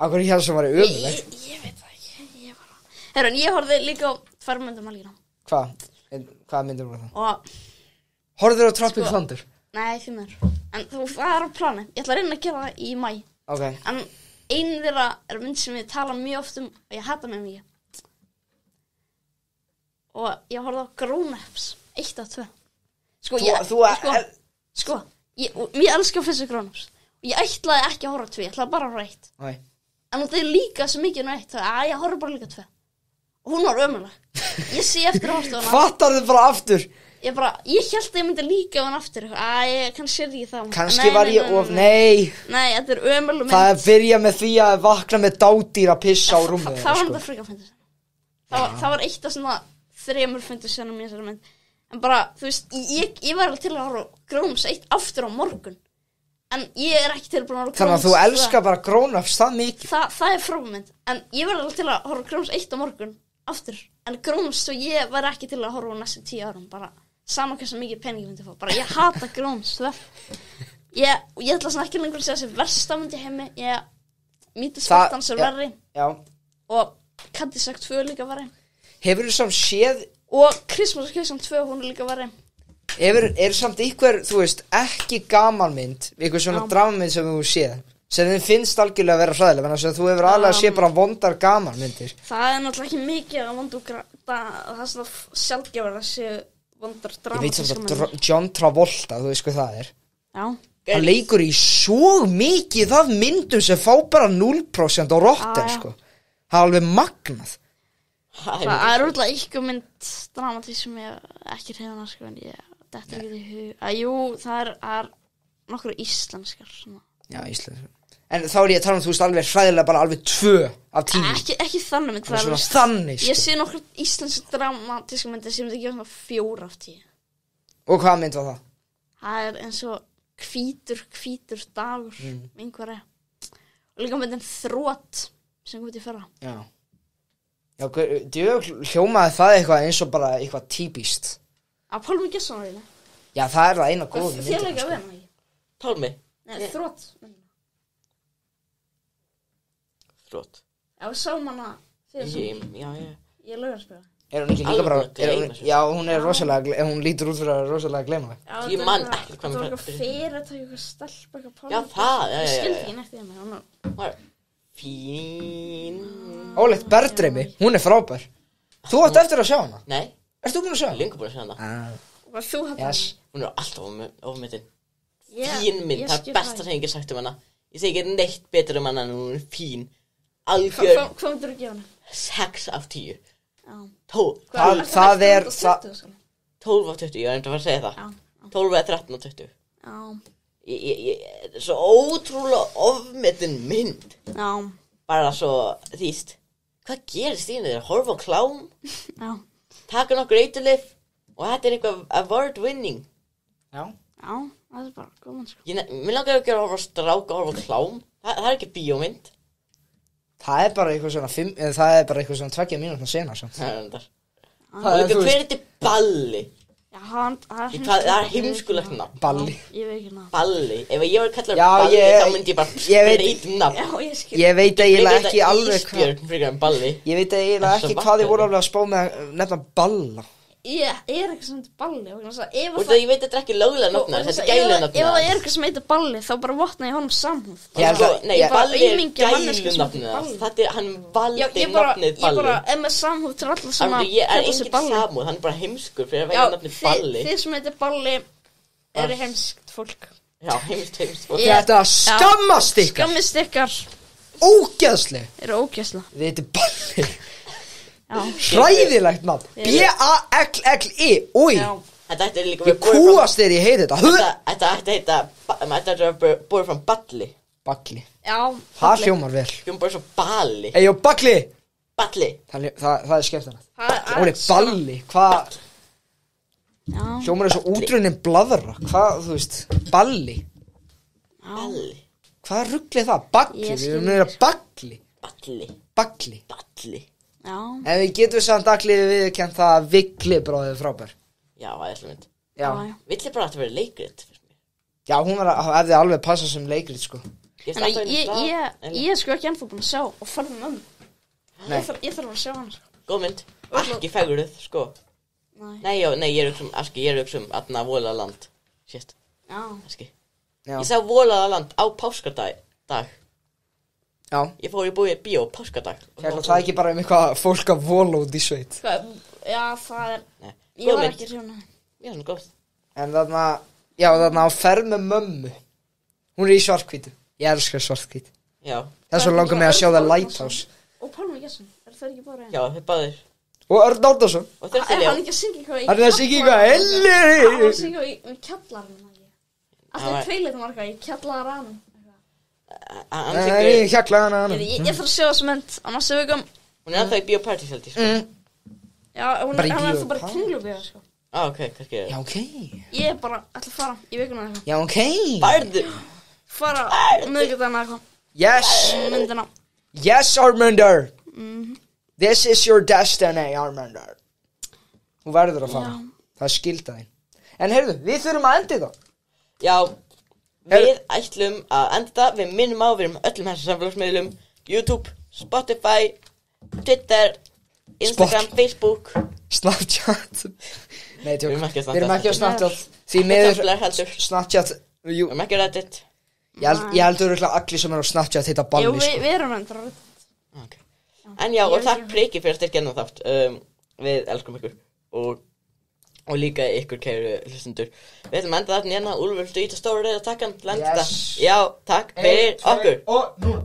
Akkur ég held sem var ömuleg. Ég veit það ekki, Herrun, ég horfði líka á 2 myndir Malína. Hvað myndir voru það? Og... Horfður á Tropic Thunder? Nei, því mér. En það er á plani. Ég ætla að reyna að gera það í maí. Ok. En einu þeirra er mynd sem ég tala mjög oft um og ég hata mig mikið. Og ég horfði á Grown Ups 1 og 2. Ég elska fyrstu Grown Ups. Og ég ætlaði ekki að horfa á 2, ég ætlaði bara að horfa á 1. Nei. En það er líka svo mikið um 1, að ég horfa bara líka 2. Og hún var ömuleg. Ég sé eftir að horfa á hana. Fattar þið bara aftur? Ég hélt að ég myndi líka á hann aftur. Ég kannski ekki það. Kannski var ég of, nei. Nei, þetta er ömuleg mynd. Það er byrja með því að vakna með dádýr að pissa á rúmið. Það var þetta frekar fyndið. Það var eitt af svona 3 fyndið sennum í þessari mynd. En bara, þú veist, ég var alveg til að horfa Grown Ups 1 aftur á morgun. En ég er ekki tilbúin að horfa Þannig að þú elskar bara Grown Ups það mikið. Það er frábær mynd. En ég var alveg til að horfa Grown Ups 1 á morgun aftur. En Grown Ups svo ég var ekki til að horfa næstu 10 árum bara. Sama hversu mikið pening ég myndi fá. Bara ég hata Grown Ups. Ég ætla svona ekki lengur að segja þessi versta mynd í heimi. Mýti Svartans er verri. Já. Og Cadillac 2 líka verri. Hefur þú samt séð... Og Christmas Vacation 2 hún er líka verri. Er samt ykkur, þú veist, ekki gamanmynd, ykkur svona dramamynd sem þú séð, sem þið finnst algjörlega að vera hræðileg, þannig að þú hefur alveg að sé bara vondar gamanmyndir. Það náttúrulega ekki mikið að vondu það er svona sjálfgefur að sé vondar Ég dramatískar veit samt að John Travolta, þú veist hvað það er. Já. Hann leikur í svo mikið af myndum sem fá bara 0% á Rotten, sko. Það er alveg magnað. Það er útlega ykkur mynd dramatísk sem ég ekki hrifna, sko, en þetta ekki í hug. Jú, það er nokkru íslenskar, svona. Já, íslenskar. En þá er ég að tala þú veist, alveg hræðilega bara alveg 2 af 10. Ekki þannig mynd, Það er svona þannig, sko. Ég sé nokkru íslensk dramatíska myndir sem þetta gefa svona 4 af 10. Og hvað mynd var það? Það er eins og hvítur dagur með einhverja. Og líka myndin Þrot sem kom út í fyrra. Já, hljómaði það eitthvað eins og bara eitthvað típist. Að Pálmi Gesson á því. Já, það er það eina góð mynd. Þér leika við hana ekki? Pálmi? Nei, Þrot. Þrot. Já, við sáum hana fyrir Ég laugarspila. Er hún ekki líka bara... Já, hún er rosalega... Hún lítur út fyrir að rosalega gleyma það. Ég man ekki hvað það var eitthvað fyrirtæki, eitthvað stelpa, eitthvað Pálmi. Já, það, Ég skildi ekki neitt í henni. Hún var fín. Ólegt Bergdreymi, hún er frábær. Þú átt eftir að sjá hana? Nei. Erst þú búin að sjá hana? Lengur búin að sjá hana. Var þú hætti hana? Hún er alltaf ofmyndin. Fín mynd, það er besta sem ég get sagt hana. Ég segi ekki neitt betur hana en hún er fín. Algjör. Hvað myndir þú gefa hana? 6 af 10. Já. 12. Það er... 12 af 20, ég var að segja það. 12 eða 13 af 20. Já. Ég svo ótrúlega ofmetin mynd. Já. Bara svo þýst. Hvað gerist í henni? Þeir horfa á klám? Já. Taka nokkur eiturlyf og þetta er eitthvað award winning. Já. Já, það er bara góðan, sko. Mér langar ekki að horfa á stráka og horfa á klám. Það er ekki bíómynd. Það er bara eitthvað svona 2 mínútna sena, svo. Það er endar. Og líka hver er þetta Balli? Já, það er heimskulegt nafn. Balli. Ég veit ekki nafn. Balli. Ef ég var kallar Balli, þá myndi ég bara breyta nafn. Já, ég skil. Ég veit eiginlega ekki alveg Ísbjörn frekar en Balli. Ég veit eiginlega ekki hvað þið voru alveg að spá með að nefna Balla. Ég er ekki sem heitir Balli. Og það ég veit þetta er ekki löglega nafna, þetta er gælu nafna. Ef það er eitthvað sem heitir Balli, þá bara votna ég honum samhúð. Nei, Balli er gælu nafna. Þetta er, hann valdi nafnið Balli. Ég bara er með samhúð til alla sem að ég er engin samúð, hann er bara heimskur fyrir að vega nafnið Balli. Þið sem heitir Balli eru heimskt fólk. Já, heimskt fólk. Þetta skammast ykkar. Skammist ykkar. Ógeðsleg. Eru ógeðslega. Þið heitir Balli. Hræðilegt nafn. B-A-L-L-I. Új. Þetta er líka ég kúast þegar ég heiti þetta. Þetta er búið frá Balli. Bagli. Já. Það hljómar vel. Hljómar bara svo Balli. Eyjó, Bagli. Balli. Það er skemmtilegt. Óli, Balli. Hvað? Hljómar er svo útrunnin blaðra. Hvað, þú veist, Balli. Balli. Hvað ruglið það? Bagli. Við erum meira Bagli. Balli. Já. En við getum samt allir viðurkennt það að Viglibráðið frábær. Já, ætla mynd. Já. Viglibráð ætti að vera leikrit fyrir mér. Já, hún hefði alveg passað sem leikrit, sko. Ég sko ekki ennþá búin að sjá og farði með mömmu. Ég þarf að sjá hann, sko. Góð mynd. Ekki fegruð, sko. Nei, ég er auksum Adna Volaland. Sést. Já. Ég sá Volaland á páskadag. Já. Ég fór í bíó páskadag. Það er ekki bara eitthvað fólk að vola út í sveit. Já, það er... Ég var ekki svona. Já, svona góð. En þarna á ferð með mömmu. Hún er í svarthvítu. Ég elskar svarthvít. Já. Þess vegna langar mig að sjá það Lighthouse. Og Pálmi Gesson, er það ekki bara einn? Já, þeir báðir. Og Örn Árnason. Er hann ekki að syngja eitthvað í... Hann er að syngja eitthvað helli. Hann er að syngja í kjallarinn. Alltaf tveileitum marga í kjallaranum. Nei, hjaklaðan. Ég þarf að sjá þessu mynd á næstu vikum. Hún er alltaf í Bíópartís, held ég, sko. Já, hann er alltaf bara í Kringlubíó, sko. Ok, kannski. Já, ok. Ég er bara ætla að fara í vikuna eitthvað. Já, ok. Farðu. Fara miðvikudaginn eitthvað. Yes. Myndina. Yes, Armander. This is your destiny, Armander. Þú verður að fara. Það er skylda þín. En heyrðu, við þurfum að enda það. Já. Við ætlum að enda það, við minnum á, við erum öllum þessum samfélagsmiðlum, YouTube, Spotify, Twitter, Instagram, Facebook, Snapchat. Nei, tjók. Við erum ekki á Við erum ekki á Snapchat. Snapchat. Því miður Tumblr heldur. Snapchat, Við jú, erum ekki á Reddit. ég heldur örugglega allir sem eru á Snapchat heita Jú, Balli, sko. við erum endur Ok. En já, Ég og veit takk ekki. Priki fyrir að styrkja hennan þátt. Við elskum ykkur. Og líka ykkur kæru hlustundur. Við ætlum að enda þarna hérna. Úlfur, viltu íta stóra reyða takkan? Lenda Yes. þetta? Já, takk fyrir okkur. Og núna.